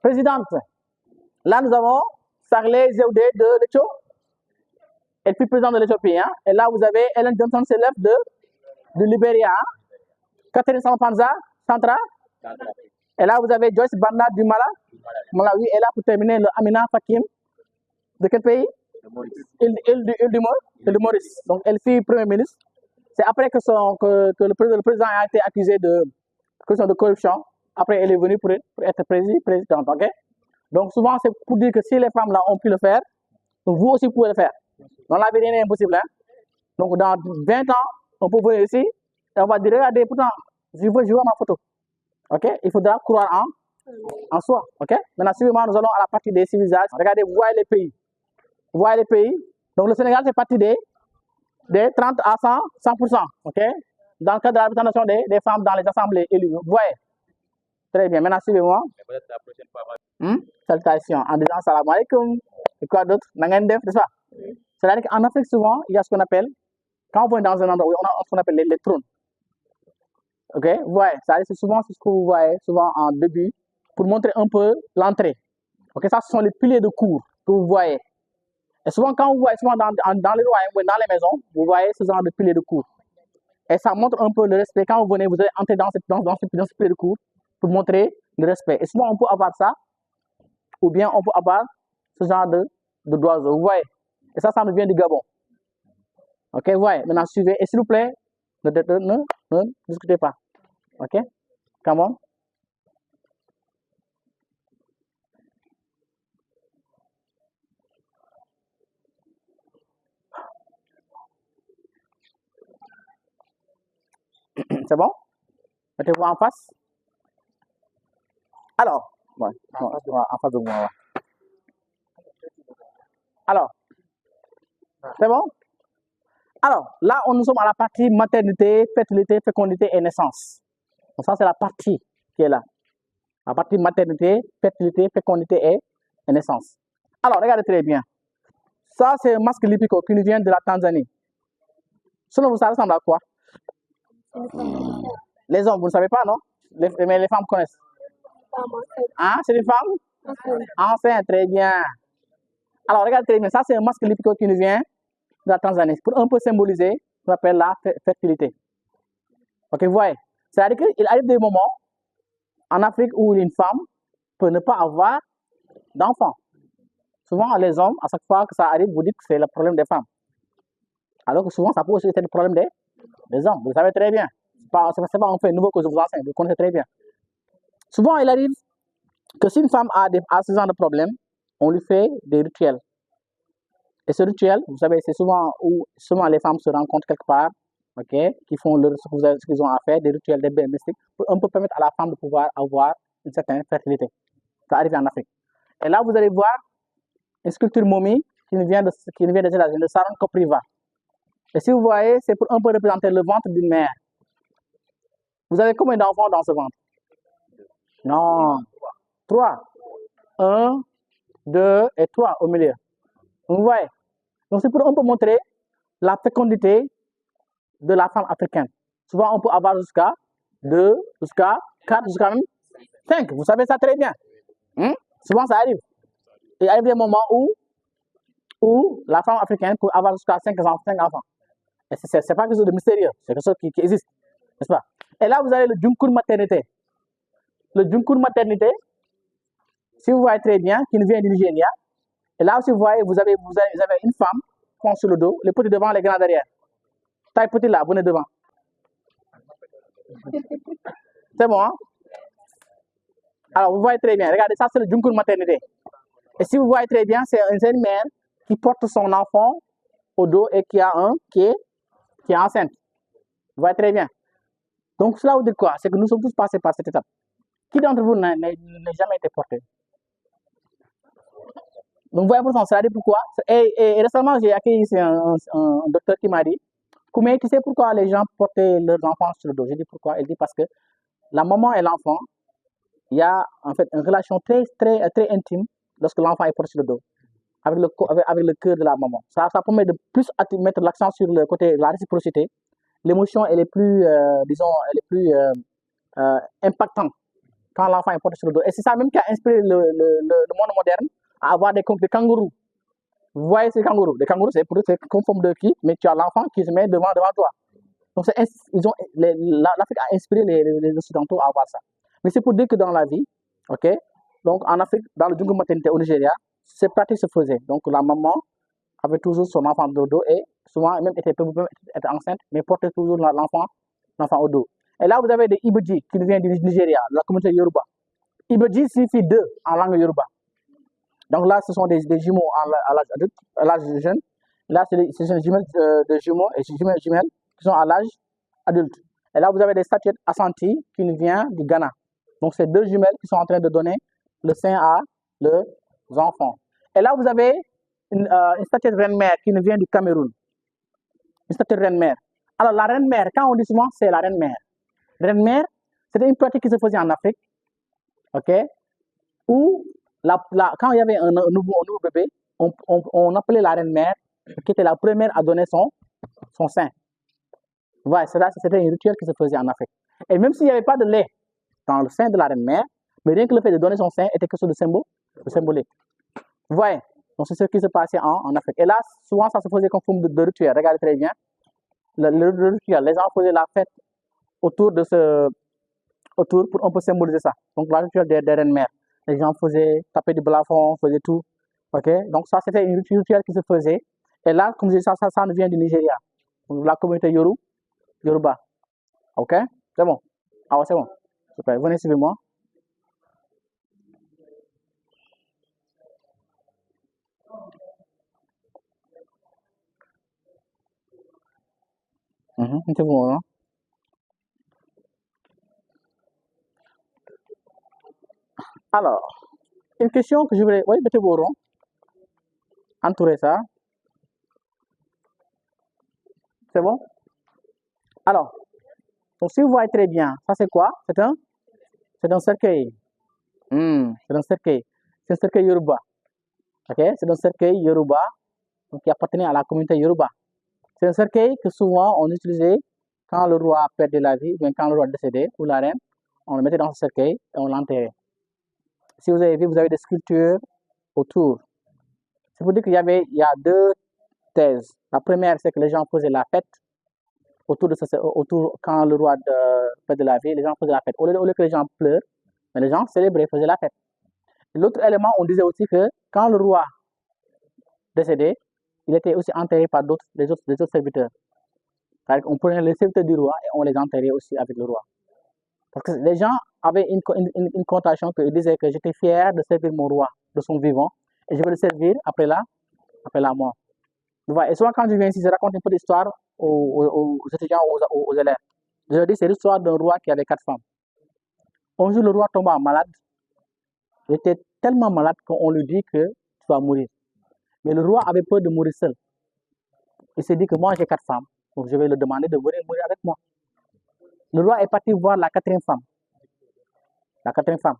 présidentes. Là, nous avons Sarlé Zewde de l'Éthiopie. Elle fut présidente de l'Éthiopie. Hein? Et là, vous avez Ellen Johnson Sirleaf du Libéria. Hein? Catherine Samba-Panza, Centra. Et là, vous avez Joyce Banda du Malawi. Et là, pour terminer, le Amina Fakim. De quel pays? Île du Maurice. Donc, elle fut Premier ministre. C'est après que le président a été accusé de corruption. Après, elle est venue pour être présidente. Okay? Donc, souvent, c'est pour dire que si les femmes là ont pu le faire, donc vous aussi pouvez le faire. Dans la vie, rien n'est impossible. Hein? Donc, dans 20 ans, on peut venir ici et on va dire, regardez, pourtant, je veux jouer ma photo. OK? Il faudra croire en soi. OK? Maintenant, suivez-moi, nous allons à la partie des civilisations. Regardez, vous voyez les pays. Vous voyez les pays. Donc, le Sénégal fait partie des 30 à 100%. OK? Dans le cadre de la représentation des femmes dans les assemblées élues. Vous voyez? Très bien. Maintenant, suivez-moi. Salutations. En disant salam alaikum. Et quoi d'autre? Nangendef, c'est ça? C'est-à-dire qu'en Afrique, souvent, il y a ce qu'on appelle, quand on va dans un endroit où on a ce qu'on appelle les trônes. OK? Vous voyez? C'est souvent ce que vous voyez, souvent en début, pour montrer un peu l'entrée. OK? Ça, ce sont les piliers de cour que vous voyez. Et souvent, quand vous voyez, souvent dans les royaumes ou dans les maisons, vous voyez ce genre de piliers de cour. Et ça montre un peu le respect. Quand vous venez, vous allez entrer dans ce pilier de cour pour montrer le respect. Et souvent, on peut avoir ça, ou bien on peut avoir ce genre de d'oiseau. Vous voyez? Et ça nous vient du Gabon. OK? Vous voyez? Maintenant, suivez. Et s'il vous plaît, ne discutez pas. OK? Come on. C'est bon? Mettez-vous en face. Alors, ouais, en face de moi. Ouais. Alors, c'est bon? Alors, là, nous sommes à la partie maternité, fertilité, fécondité et naissance. Donc, ça, c'est la partie qui est là. La partie maternité, fertilité, fécondité et naissance. Alors, regardez très bien. Ça, c'est un masque lipico qui nous vient de la Tanzanie. Selon vous, ça ressemble à quoi? Les hommes, vous ne savez pas, non? Mais les femmes connaissent. Ah, c'est des femmes? Enfin, très bien. Alors, regardez très bien. Ça, c'est un masque lipico qui nous vient de la Tanzanie. Pour un peu symboliser ce qu'on appelle la fertilité. OK, vous voyez? C'est-à-dire qu'il arrive des moments en Afrique où une femme peut ne pas avoir d'enfants. Souvent, les hommes, à chaque fois que ça arrive, vous dites que c'est le problème des femmes. Alors que souvent, ça peut aussi être le problème des hommes. Vous le savez très bien. Ce n'est pas un fait nouveau que je vous enseigne. Vous connaissez très bien. Souvent, il arrive que si une femme a ce genre de problème, on lui fait des rituels. Et ce rituel, vous savez, c'est souvent où les femmes se rencontrent quelque part, OK, qui font ce qu'ils ont à faire, des rituels, des bains mystiques, pour un peu permettre à la femme de pouvoir avoir une certaine fertilité. Ça arrive en Afrique. Et là, vous allez voir une sculpture momie qui nous vient des États-Unis, de Saron Kopriva. Et si vous voyez, c'est pour un peu représenter le ventre d'une mère. Vous avez combien d'enfants dans ce ventre? Non. 3. 1, 2 et 3 au milieu. Vous voyez? Donc, c'est pour un peu montrer la fécondité de la femme africaine. Souvent, on peut avoir jusqu'à 2, jusqu'à 4, jusqu'à 5. Vous savez ça très bien. Souvent, ça arrive. Il arrive des moments où la femme africaine peut avoir jusqu'à 5 enfants. Et ce n'est pas quelque chose de mystérieux. C'est quelque chose qui existe. N'est-ce pas? Et là, vous avez le Junkur maternité. Le Junkur maternité, si vous voyez très bien, qui nous vient du Nigeria. Et là aussi, vous voyez, vous avez une femme qui sur le dos, les petits devant, les grands derrière. Taille petit là, venez devant. C'est bon, hein? Alors, vous voyez très bien. Regardez, ça, c'est le Junkur maternité. Et si vous voyez très bien, c'est une mère qui porte son enfant au dos et qui est enceinte. Vous voyez très bien. Donc, cela veut dire quoi? C'est que nous sommes tous passés par cette étape. Qui d'entre vous n'a jamais été porté? Donc, vous voyez, ça dit pourquoi. Et récemment, j'ai accueilli ici un docteur qui m'a dit, Koumé, tu sais pourquoi les gens portaient leurs enfants sur le dos? J'ai dit pourquoi? Il dit parce que la maman et l'enfant, il y a en fait une relation très, très, très intime lorsque l'enfant est porté sur le dos, avec le cœur de la maman. Ça permet de plus mettre l'accent sur le côté de la réciprocité. L'émotion, elle est plus, impactante quand l'enfant est porté sur le dos. Et c'est ça même qui a inspiré le monde moderne à avoir des kangourous. Vous voyez ces kangourous? Les kangourous, c'est comme forme de qui, mais tu as l'enfant qui se met devant toi. Donc, l'Afrique a inspiré les Occidentaux à avoir ça. Mais c'est pour dire que dans la vie, OK, donc en Afrique, dans le Jungle maternité au Nigeria, ces pratiques se faisaient. Donc, la maman avait toujours son enfant de dos et souvent, même était enceinte, mais portait toujours l'enfant au dos. Et là, vous avez des Ibeji qui viennent du Nigeria, de la communauté Yoruba. Ibeji signifie deux en langue Yoruba. Donc là, ce sont des jumeaux à l'âge jeune. Là, c'est des jumelles de jumeaux et jumelles qui sont à l'âge adulte. Et là, vous avez des statuettes assenties qui nous viennent du Ghana. Donc, c'est deux jumelles qui sont en train de donner le sein à leurs enfants. Et là, vous avez une statuette reine-mère qui nous vient du Cameroun. Une statuette reine-mère. Alors, la reine-mère, quand on dit souvent, c'est la reine-mère. Reine-mère, c'était une pratique qui se faisait en Afrique, ok, où quand il y avait un nouveau bébé, on appelait la reine-mère, qui était la première à donner son sein. Voilà, c'était un rituel qui se faisait en Afrique. Et même s'il n'y avait pas de lait dans le sein de la reine-mère, mais rien que le fait de donner son sein était quelque chose de symbolique. Vous voyez? Donc, c'est ce qui se passait en Afrique. Et là, souvent, ça se faisait comme forme de rituel. Regardez très bien. Le rituel, les gens faisaient la fête autour pour un peu symboliser ça. Donc, la rituel des reines-mères. Les gens faisaient taper du plafond, faisaient tout. Ok? Donc, ça, c'était un rituel qui se faisait. Et là, comme je dis, ça nous vient du Nigeria. Donc, la communauté Yoruba. Ok? C'est bon. Ah ouais, c'est bon. Super. Venez, suivez-moi. C'est bon, hein? Alors, une question que je voulais. Oui, mettez vos ronds. Entourez ça. C'est bon? Alors, donc si vous voyez très bien, ça c'est quoi? C'est un cercueil. C'est un cercueil. C'est un cercueil Yoruba. Ok? C'est un cercueil Yoruba, donc qui appartenait à la communauté Yoruba. C'est un cercueil que souvent on utilisait quand le roi perdait la vie, ou bien quand le roi décédait, ou la reine, on le mettait dans ce cercueil et on l'enterrait. Si vous avez vu, vous avez des sculptures autour. C'est pour dire qu'il y a deux thèses. La première, c'est que les gens faisaient la fête quand le roi perdait la vie, les gens faisaient la fête. Au lieu que les gens pleurent, mais les gens célébraient, faisaient la fête. L'autre élément, on disait aussi que quand le roi décédait, il était aussi enterré par les autres serviteurs. On prenait les serviteurs du roi et on les enterrait aussi avec le roi. Parce que les gens avaient une connotation qu'ils disaient que j'étais fier de servir mon roi de son vivant et je vais le servir après la mort. Et souvent, quand je viens ici, je raconte une petite histoire aux étudiants, aux élèves. Je leur dis, c'est l'histoire d'un roi qui avait 4 femmes. Un jour, le roi tomba malade. Il était tellement malade qu'on lui dit que tu vas mourir. Mais le roi avait peur de mourir seul. Il s'est dit que moi, j'ai 4 femmes. Donc, je vais lui demander de venir mourir avec moi. Le roi est parti voir la quatrième femme. La quatrième femme.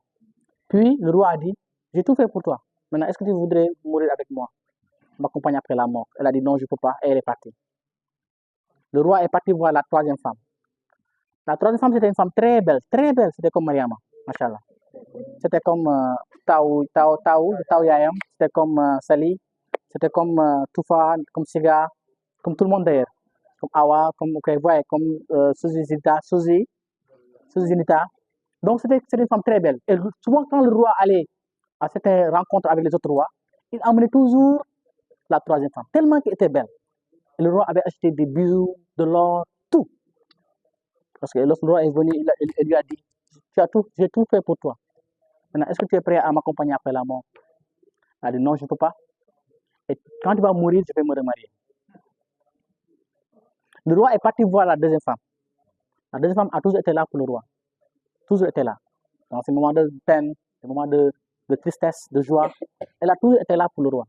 Puis, le roi a dit, j'ai tout fait pour toi. Maintenant, est-ce que tu voudrais mourir avec moi? M'accompagner après la mort. Elle a dit, non, je ne peux pas. Et elle est partie. Le roi est parti voir la troisième femme. La troisième femme, c'était une femme très belle. Très belle. C'était comme Mariama. Machallah. C'était comme Tao Yayam. C'était comme Sali. C'était comme Toufa, comme Siga. Comme tout le monde d'ailleurs. Comme Awa, comme Suzy Zinita. Donc, c'était une femme très belle. Et souvent, quand le roi allait à cette rencontre avec les autres rois, il emmenait toujours la troisième femme, tellement qu'elle était belle. Et le roi avait acheté des bijoux, de l'or, tout. Parce que lorsque le roi est venu, il lui a dit, j'ai tout fait pour toi. Maintenant, est-ce que tu es prêt à m'accompagner après la mort? Il a dit, non, je ne peux pas. Et quand tu vas mourir, je vais me remarier. Le roi est parti voir la deuxième femme. La deuxième femme a toujours été là pour le roi. Toujours été là. Dans ces moments de peine, ces moments de tristesse, de joie, elle a toujours été là pour le roi.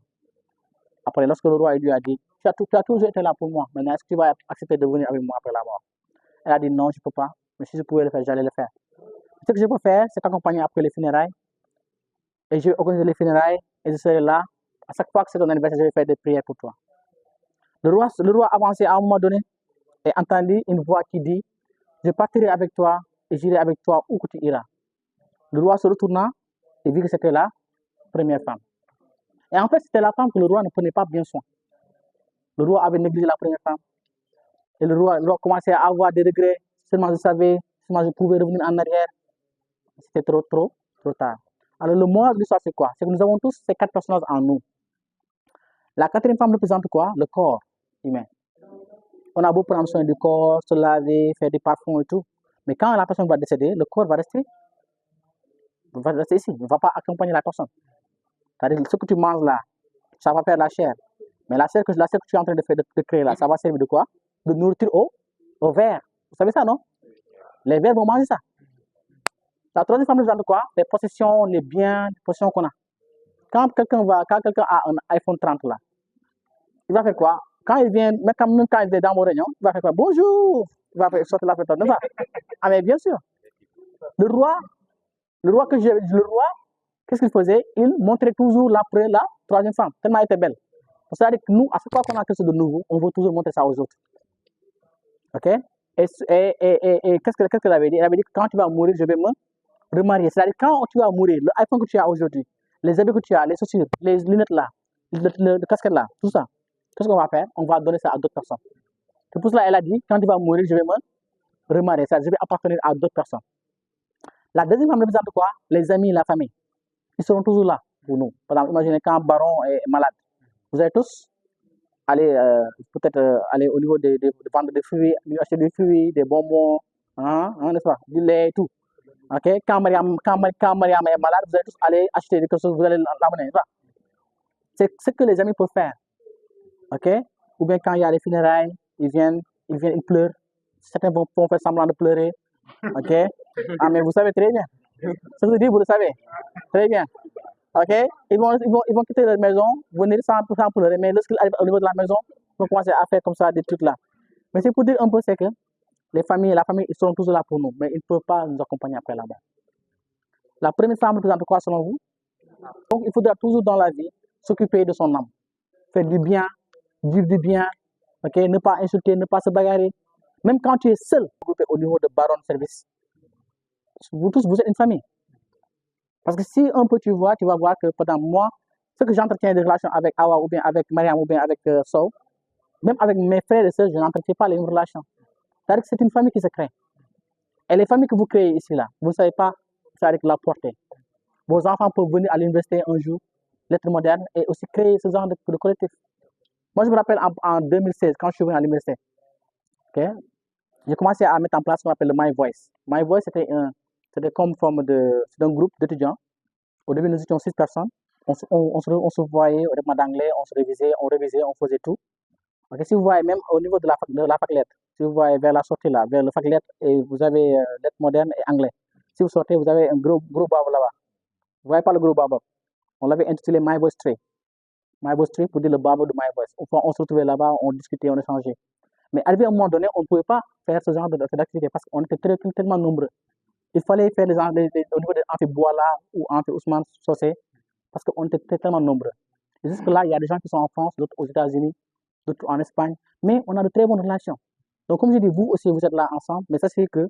Après, lorsque le roi lui a dit, tu as toujours été là pour moi, maintenant est-ce que tu vas accepter de venir avec moi après la mort? Elle a dit, non, je ne peux pas, mais si je pouvais le faire, j'allais le faire. Ce que je peux faire, c'est t'accompagner après les funérailles, et je vais organiser les funérailles, et je serai là. À chaque fois que c'est ton anniversaire, je vais faire des prières pour toi. Le roi avançait à un moment donné, et entendit une voix qui dit, je partirai avec toi, et j'irai avec toi où que tu iras. Le roi se retourna, et vit que c'était la première femme. Et en fait, c'était la femme que le roi ne prenait pas bien soin. Le roi avait négligé la première femme. Et le roi commençait à avoir des regrets. Seulement je pouvais revenir en arrière. C'était trop tard. Alors le moral de l'histoire, c'est quoi? C'est que nous avons tous ces 4 personnages en nous. La quatrième femme représente quoi? Le corps humain. On a beau prendre soin du corps, se laver, faire des parfums et tout. Mais quand la personne va décéder, le corps va rester ici. Il ne va pas accompagner la personne. C'est-à-dire ce que tu manges là, ça va faire la chair. Mais la serre que tu es en train de créer là, ça va servir de quoi? De nourriture aux vers. Vous savez ça, non? Les vers vont manger ça. La troisième forme représente quoi? Les possessions, les biens, les possessions qu'on a. Quand quelqu'un a un iPhone 30 là, il va faire quoi? Quand il vient, même quand il vient dans mon réunion, il va faire quoi? Bonjour! Il va sortir la photo. Ah, mais bien sûr. Le roi, qu'est-ce qu'il faisait? Il montrait toujours la troisième femme, tellement elle était belle. C'est-à-dire que nous, à chaque fois qu'on a quelque chose de nouveau, on veut toujours montrer ça aux autres. Ok? Et qu'est-ce qu'il avait dit? Il avait dit que quand tu vas mourir, je vais me remarier. C'est-à-dire quand tu vas mourir, le iPhone que tu as aujourd'hui, les habits que tu as, les chaussures, les lunettes là, le casquette là, tout ça, qu'est-ce qu'on va faire? On va donner ça à d'autres personnes. C'est pour cela qu'elle a dit, quand tu vas mourir, je vais me remarier. C'est-à-dire je vais appartenir à d'autres personnes. La deuxième femme représente quoi? Les amis, la famille. Ils seront toujours là pour nous. Par exemple, imaginez quand Baron est malade. Vous allez tous aller peut-être aller au niveau de vendre des fruits, acheter des fruits, des bonbons, n'est-ce pas? Du lait et tout. Ok? Quand Mariam est malade, vous allez tous aller acheter quelque chose, vous allez l'amener. C'est ce que les amis peuvent faire. Ok? Ou bien quand il y a les funérailles, ils viennent, ils pleurent. Certains vont faire semblant de pleurer. Ok? Ah, mais vous savez très bien. Ce que je dis, vous le savez. Très bien. Ok? Ils vont quitter leur maison, venir sans pleurer, mais lorsqu'ils arrivent au niveau de la maison, ils vont commencer à faire comme ça des trucs là. Mais c'est pour dire un peu, c'est que la famille, ils sont toujours là pour nous, mais ils ne peuvent pas nous accompagner après là-bas. La première femme représente quoi selon vous? Donc, il faudra toujours dans la vie s'occuper de son âme, faire du bien, vivre du bien, ok? Ne pas insulter, ne pas se bagarrer. Même quand tu es seul, au niveau de baron de service, vous tous, vous êtes une famille. Parce que si un peu tu vas voir que pendant moi, ce que j'entretiens des relations avec Awa ou bien avec Mariam ou bien avec Sow, même avec mes frères et sœurs, je n'entretiens pas les mêmes relations. C'est-à-dire que c'est une famille qui se crée. Et les familles que vous créez ici, là, vous ne savez pas, c'est-à-dire que la portée. Vos enfants peuvent venir à l'université un jour, lettres modernes, et aussi créer ce genre de collectif. Moi, je me rappelle en 2016, quand je suis venu à l'université, okay, j'ai commencé à mettre en place ce qu'on appelle le My Voice. My Voice, c'était comme forme d'un groupe d'étudiants. Au début, nous étions 6 personnes. On se voyait au rythme d'anglais, on se révisait, on faisait tout. Okay, si vous voyez, même au niveau de la fac lettres, si vous voyez vers la sortie là, vers le fac lettres, et vous avez lettres modernes et anglais. Si vous sortez, vous avez un gros babo là-bas. Vous voyez pas le gros babo? On l'avait intitulé My Voice Tree. My Voice Tree pour dire le babo de My Voice. On se retrouvait là-bas, on discutait, on échangeait. Mais arrivé à un moment donné, on ne pouvait pas faire ce genre d'activité parce qu'on était tellement nombreux. Il fallait faire au niveau de Amphi Boala ou Amphi Ousmane Sossé parce qu'on était tellement nombreux. Et jusque là, il y a des gens qui sont en France, d'autres aux États-Unis, d'autres en Espagne, mais on a de très bonnes relations. Donc, comme je dis, vous aussi, vous êtes là ensemble, mais ça, c'est que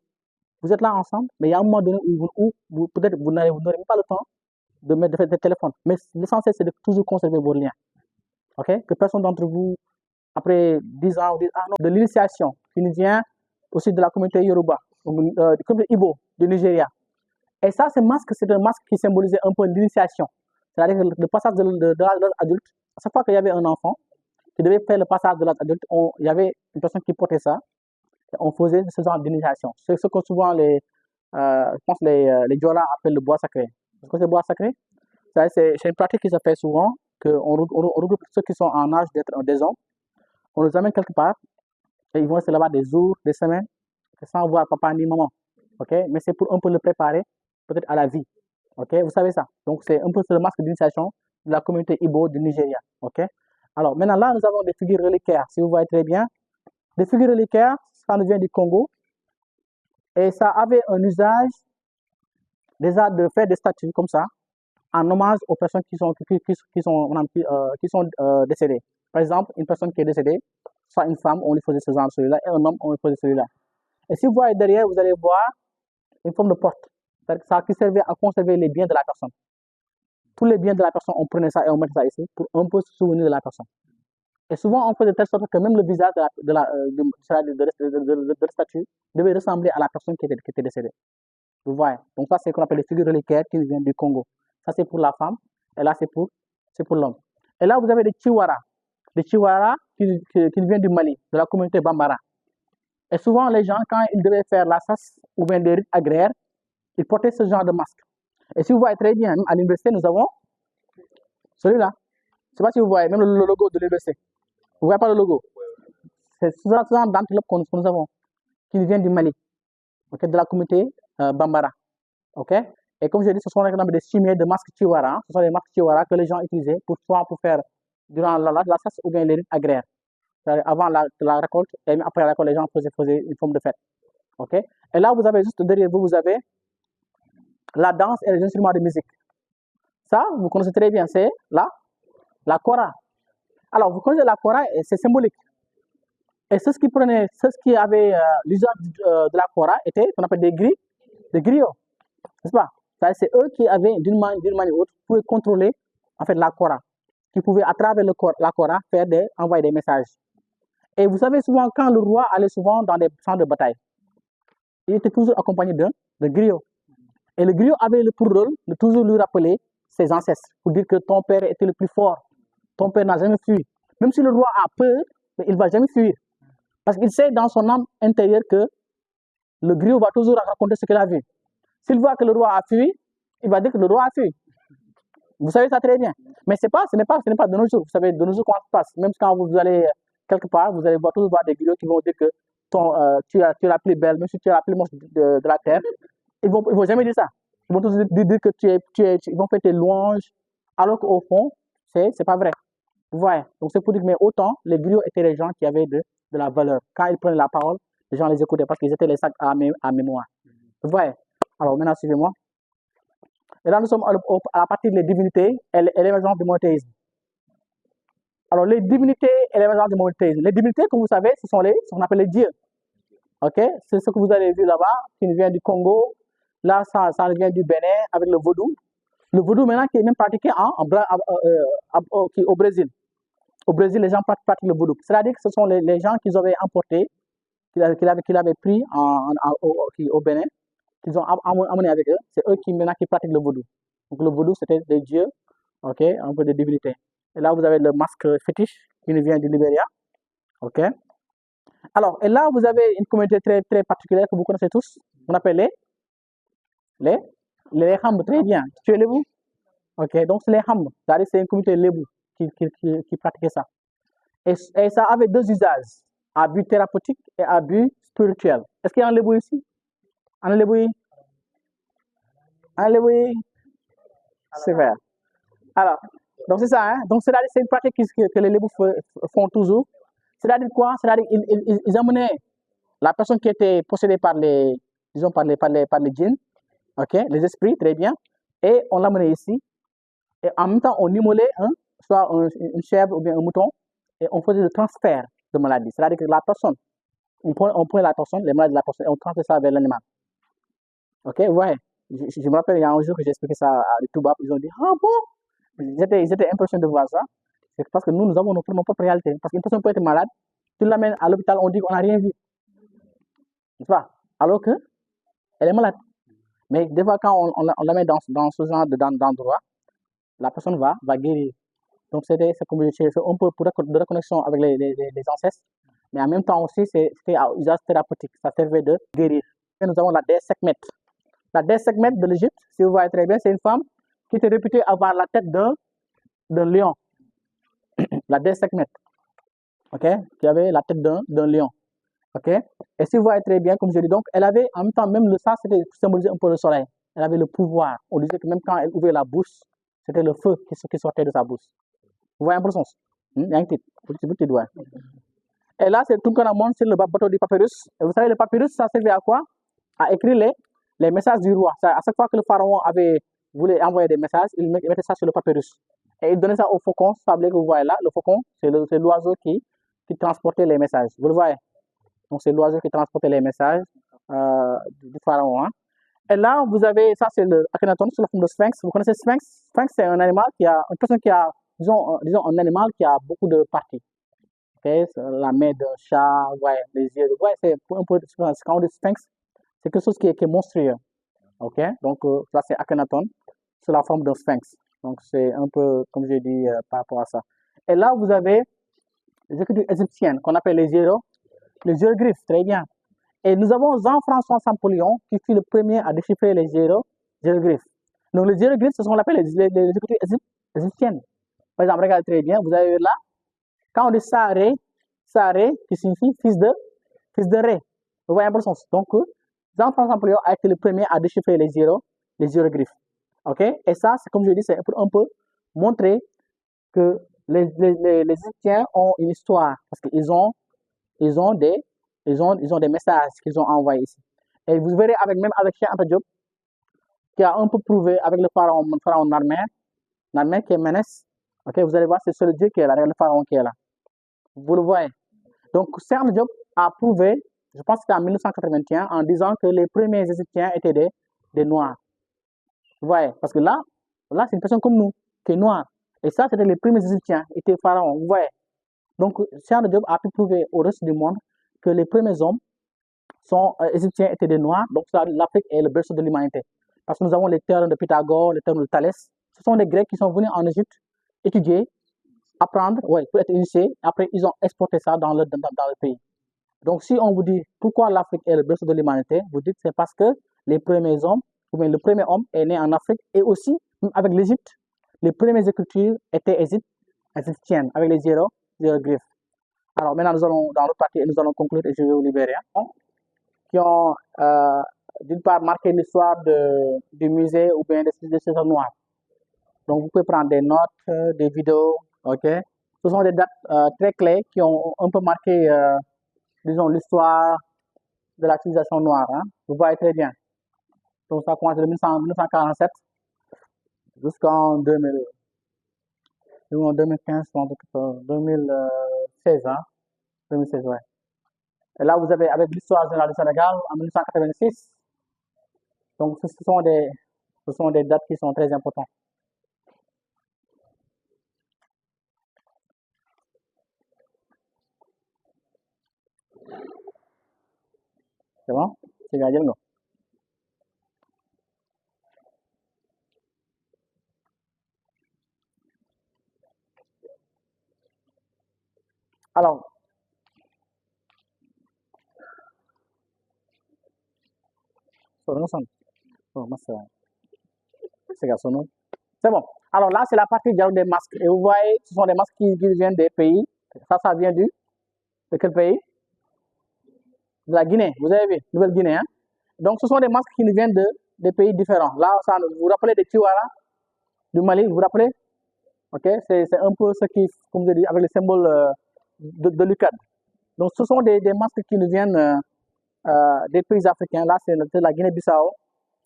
vous êtes là ensemble, mais il y a un moment donné où peut-être vous n'aurez pas le temps de faire des téléphones. Mais l'essentiel, c'est de toujours conserver vos liens. Ok? Que personne d'entre vous, après 10 ans, de l'initiation qui nous vient aussi de la communauté Yoruba, du communauté Ibo, du Nigeria. Et ça, c'est un masque qui symbolisait un peu l'initiation. C'est-à-dire que le passage de l'âge adulte, à chaque fois qu'il y avait un enfant qui devait faire le passage de l'âge adulte, il y avait une personne qui portait ça, et on faisait ce genre d'initiation. C'est ce que souvent je pense les Diola appellent le bois sacré. Est-ce que c'est le bois sacré? C'est une pratique qui se fait souvent, qu'on regroupe ceux qui sont en âge d'être des hommes, on les amène quelque part, et ils vont rester là-bas des jours, des semaines, sans voir papa ni maman. Ok? Mais c'est pour un peu le préparer, peut-être à la vie. Ok? Vous savez ça. Donc, c'est un peu le masque d'initiation de la communauté Ibo du Nigeria. Ok? Alors, maintenant, là, nous avons des figures reliquaires. Si vous voyez très bien, des figures reliquaires, ça nous vient du Congo. Et ça avait un usage déjà de faire des statues comme ça, en hommage aux personnes qui sont décédées. Par exemple, une personne qui est décédée, soit une femme, on lui faisait ce genre de celui-là, et un homme, on lui faisait celui-là. Et si vous voyez derrière, vous allez voir une forme de porte. C'est-à-dire que ça qui servait à conserver les biens de la personne. Tous les biens de la personne, on prenait ça et on mettait ça ici pour un peu se souvenir de la personne. Et souvent, on faisait de telle sorte que même le visage de la statue devait ressembler à la personne qui était décédée. Vous voyez? Donc ça, c'est ce qu'on appelle les figures reliquaires qui viennent du Congo. Ça, c'est pour la femme. Et là, c'est pour l'homme. Et là, vous avez des chihuahuas. Des chihuahuas qui viennent du Mali, de la communauté Bambara. Et souvent, les gens, quand ils devaient faire la chasse ou bien des rites agraires, ils portaient ce genre de masque. Et si vous voyez très bien, à l'université, nous avons celui-là. Je ne sais pas si vous voyez, même le logo de l'université. Vous voyez pas le logo? C'est ce genre d'enveloppe que nous avons, qui vient du Mali, ok, de la communauté Bambara. Ok? Et comme je dis, ce sont des chimiers de masques Chihuahua. Ce sont des masques Chihuahua que les gens utilisaient soit pour faire durant la chasse ou bien les rites agraires. Avant la récolte et après la récolte, les gens faisaient une forme de fête. Ok? Et là, vous avez juste derrière vous, vous avez la danse et les instruments de musique. Ça, vous connaissez très bien, c'est la kora. Alors, vous connaissez la kora et c'est symbolique. Et c'est ce qui prenait, c'est ce qui avait l'usage de la kora était ce qu'on appelle des griots, n'est-ce pas? C'est eux qui avaient, d'une manière ou autre, pouvaient contrôler en fait la kora, qui pouvaient à travers la kora envoyer des messages. Et vous savez souvent quand le roi allait souvent dans des champs de bataille, il était toujours accompagné de griots. Et le griot avait pour rôle de toujours lui rappeler ses ancêtres, pour dire que ton père était le plus fort, ton père n'a jamais fui. Même si le roi a peur, mais il ne va jamais fuir. Parce qu'il sait dans son âme intérieure que le griot va toujours raconter ce qu'il a vu. S'il voit que le roi a fui, il va dire que le roi a fui. Vous savez ça très bien. Mais ce n'est pas de nos jours. Vous savez, de nos jours, comment ça se passe. Même quand vous allez quelque part, vous allez toujours voir des griots qui vont dire que tu es la plus belle, même si tu es la plus moche de la terre. Ils vont jamais dire ça. Ils vont toujours dire que ils vont faire tes louanges, alors qu'au fond, c'est pas vrai. Vous voyez. Donc c'est pour dire que mais autant, les griots étaient les gens qui avaient de la valeur. Quand ils prenaient la parole, les gens les écoutaient parce qu'ils étaient les sacs à mémoire. Vous voyez. Alors maintenant, suivez-moi. Et là, nous sommes à la partie des divinités et l'émergence du monothéisme. Alors, les divinités et l'émergence du monothéisme. Les divinités, comme vous savez, ce qu'on appelle les dieux. Ok? C'est ce que vous avez vu là-bas, qui vient du Congo. Là, ça vient du Bénin avec le vaudou. Le vaudou, maintenant, qui est même pratiqué au Brésil. Au Brésil, les gens pratiquent le vaudou. C'est-à-dire que ce sont les gens qu'ils avaient importés, qu'ils avaient pris au Bénin, qu'ils ont amené avec eux. C'est eux qui pratiquent le vaudou. Donc le vaudou, c'était des dieux, ok, un peu de divinités. Et là, vous avez le masque fétiche qui nous vient du Libéria, ok. Alors, et là, vous avez une communauté très, très particulière que vous connaissez tous. On appelle les Ham, très bien. Tu es Lébou? Ok, donc c'est les Ham. C'est-à-dire c'est une communauté Lébou qui pratiquait ça. Et ça avait deux usages, à but thérapeutique et à but spirituel. Est-ce qu'il y a un Lébou ici? Un Lébou? Un Lébou? Super. Alors, donc c'est ça, hein? Donc c'est une pratique que les Lébou font toujours. C'est-à-dire quoi? C'est-à-dire qu'ils amenaient la personne qui était possédée par les, disons, par les djinns, ok, les esprits, très bien, et on l'amenait ici, et en même temps, on immolait soit une chèvre ou bien un mouton, et on faisait le transfert de maladie. C'est-à-dire que la personne, on prenait la personne, les maladies de la personne, et on transfère ça vers l'animal. Ok, ouais. Je me rappelle, il y a un jour que j'ai expliqué ça à les Toubab, ils ont dit, ah bon? Ils étaient impressionnés de voir ça. C'est parce que nous avons nos propres réalités. Parce qu'une personne peut être malade, tu l'amènes à l'hôpital, on dit qu'on n'a rien vu. N'est-ce pas? Alors qu'elle est malade. Mais des fois, quand on la met dans ce genre d'endroit, la personne va guérir. Donc, c'est comme je disais, c'est un peu de reconnexion avec les ancêtres. Mais en même temps aussi, c'était à usage thérapeutique. Ça servait de guérir. Et nous avons la déesse Sekhmet. La déesse Sekhmet de l'Égypte, si vous voyez très bien, c'est une femme qui était réputée avoir la tête d'un lion. La déesse Sekhmet, ok, qui avait la tête d'un lion, ok. Et si vous voyez très bien, comme je dis, donc, elle avait en même temps, même ça, c'était symbolisé un peu le soleil. Elle avait le pouvoir. On disait que même quand elle ouvrait la bouche, c'était le feu qui sortait de sa bouche. Vous voyez un peu le sens? Il y a un petit doigt. Et là, c'est Tutankhamon, c'est le bateau du papyrus. Et vous savez, le papyrus, ça servait à quoi? À écrire les messages du roi. À chaque fois que le pharaon voulait envoyer des messages, il mettait ça sur le papyrus. Et il donnait ça au faucon, sablé que vous voyez là. Le faucon, c'est l'oiseau qui transportait les messages. Vous le voyez? Donc, c'est l'oiseau qui transportait les messages du pharaon. Hein. Et là, vous avez, ça c'est le Akhenaton sous la forme de sphinx. Vous connaissez sphinx? Sphinx, c'est un animal une personne qui a, disons un animal qui a beaucoup de parties. Okay? La main d'un chat, ouais, les yeux. Ouais, c'est un peu, quand on dit sphinx, c'est quelque chose qui est monstrueux. Ok? Donc, là, c'est Akhenaton sous la forme d'un sphinx. Donc, c'est un peu, comme j'ai dit, par rapport à ça. Et là, vous avez les écritures égyptiennes qu'on appelle les hiéroglyphes, très bien. Et nous avons Jean-François Champollion qui fut le premier à déchiffrer les hiéroglyphes. Donc, les hiéroglyphes, c'est ce qu'on appelle les écritures égyptiennes. Par exemple, regardez très bien, vous avez là, quand on dit Saré, qui signifie fils de Ré. Vous voyez un peu le sens. Donc, Jean-François Napoléon a été le premier à déchiffrer les hiéroglyphes. OK? Et ça, c'est comme je dis, c'est pour un peu montrer que les Égyptiens ont une histoire parce ils ont des messages qu'ils ont envoyés ici. Et vous verrez même avec Cheikh Anta Diop, qui a un peu prouvé avec le pharaon Narmer qui est Ménès. Ok, vous allez voir, c'est le dieu qui est là, le pharaon qui est là. Vous le voyez. Donc, Cheikh Anta Diop a prouvé, je pense que c'était en 1981, en disant que les premiers Égyptiens étaient des Noirs. Vous voyez, parce que là c'est une personne comme nous, qui est noire. Et ça, c'était les premiers Égyptiens, étaient pharaons. Vous voyez. Donc, Cheikh Anta Diop a pu prouver au reste du monde que les premiers hommes égyptiens étaient des Noirs. Donc, l'Afrique est le berceau de l'humanité. Parce que nous avons les termes de Pythagore, les termes de Thalès. Ce sont des Grecs qui sont venus en Égypte étudier, apprendre, ouais, pour être initiés. Après, ils ont exporté ça dans le pays. Donc, si on vous dit pourquoi l'Afrique est le berceau de l'humanité, vous dites que c'est parce que les premiers hommes, ou bien le premier homme est né en Afrique et aussi avec l'Égypte. Les premières écritures étaient égyptiennes, avec les hiéroglyphes. Alors maintenant, nous allons, dans l'autre partie, nous allons conclure et je vais vous libérer. Qui ont, d'une part, marqué l'histoire du musée ou bien des civilisation noires. Donc, vous pouvez prendre des notes, des vidéos, ok? Ce sont des dates très clés qui ont un peu marqué, disons, l'histoire de la civilisation noire. Hein? Vous voyez très bien. Donc, ça commence de 1947 jusqu'en 2015, 2016, hein? 2016, ouais. Et là, vous avez avec l'histoire générale du Sénégal en 1986. Donc, ce sont des dates qui sont très importantes. C'est bon? C'est gardé, non? Alors, c'est bon. Alors là, c'est la partie dialogue des masques. Et vous voyez, ce sont des masques qui viennent des pays. Ça vient de quel pays? De la Guinée. Vous avez vu, Nouvelle-Guinée. Hein? Donc, ce sont des masques qui nous viennent des pays différents. Là, vous vous rappelez des Tiwara du Mali, vous vous rappelez? Ok, c'est un peu ce qui, comme je dis, avec le symbole de l'UCAD. Donc, ce sont des masques qui nous viennent des pays africains. Là, c'est la Guinée-Bissau,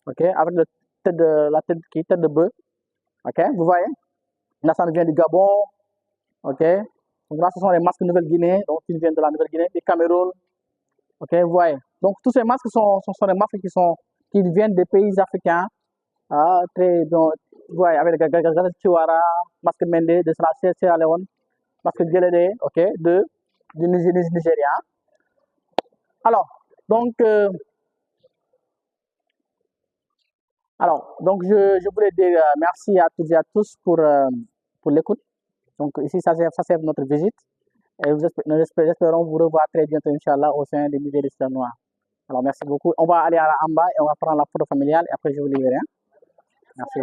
ok, avec la tête de bœuf, ok, vous voyez. Là, ça nous vient du Gabon, ok. Donc là, ce sont les masques de Nouvelle-Guinée, donc qui viennent de la Nouvelle-Guinée, du Cameroun, ok, vous voyez. Donc, tous ces masques sont des masques qui viennent des pays africains, donc, vous voyez, avec le Chihuahua, masque Mende, de la Sierra Leone, masque Guélédé, ok, du Nigeria. Alors, donc, je voulais dire merci à toutes et à tous pour l'écoute. Donc, ici, ça c'est notre visite. Et nous espérons vous revoir très bientôt, Inch'Allah, au sein des musées d'histoire noire. Alors, merci beaucoup. On va aller en bas et on va prendre la photo familiale et après, je vous livrerai. Hein. Merci.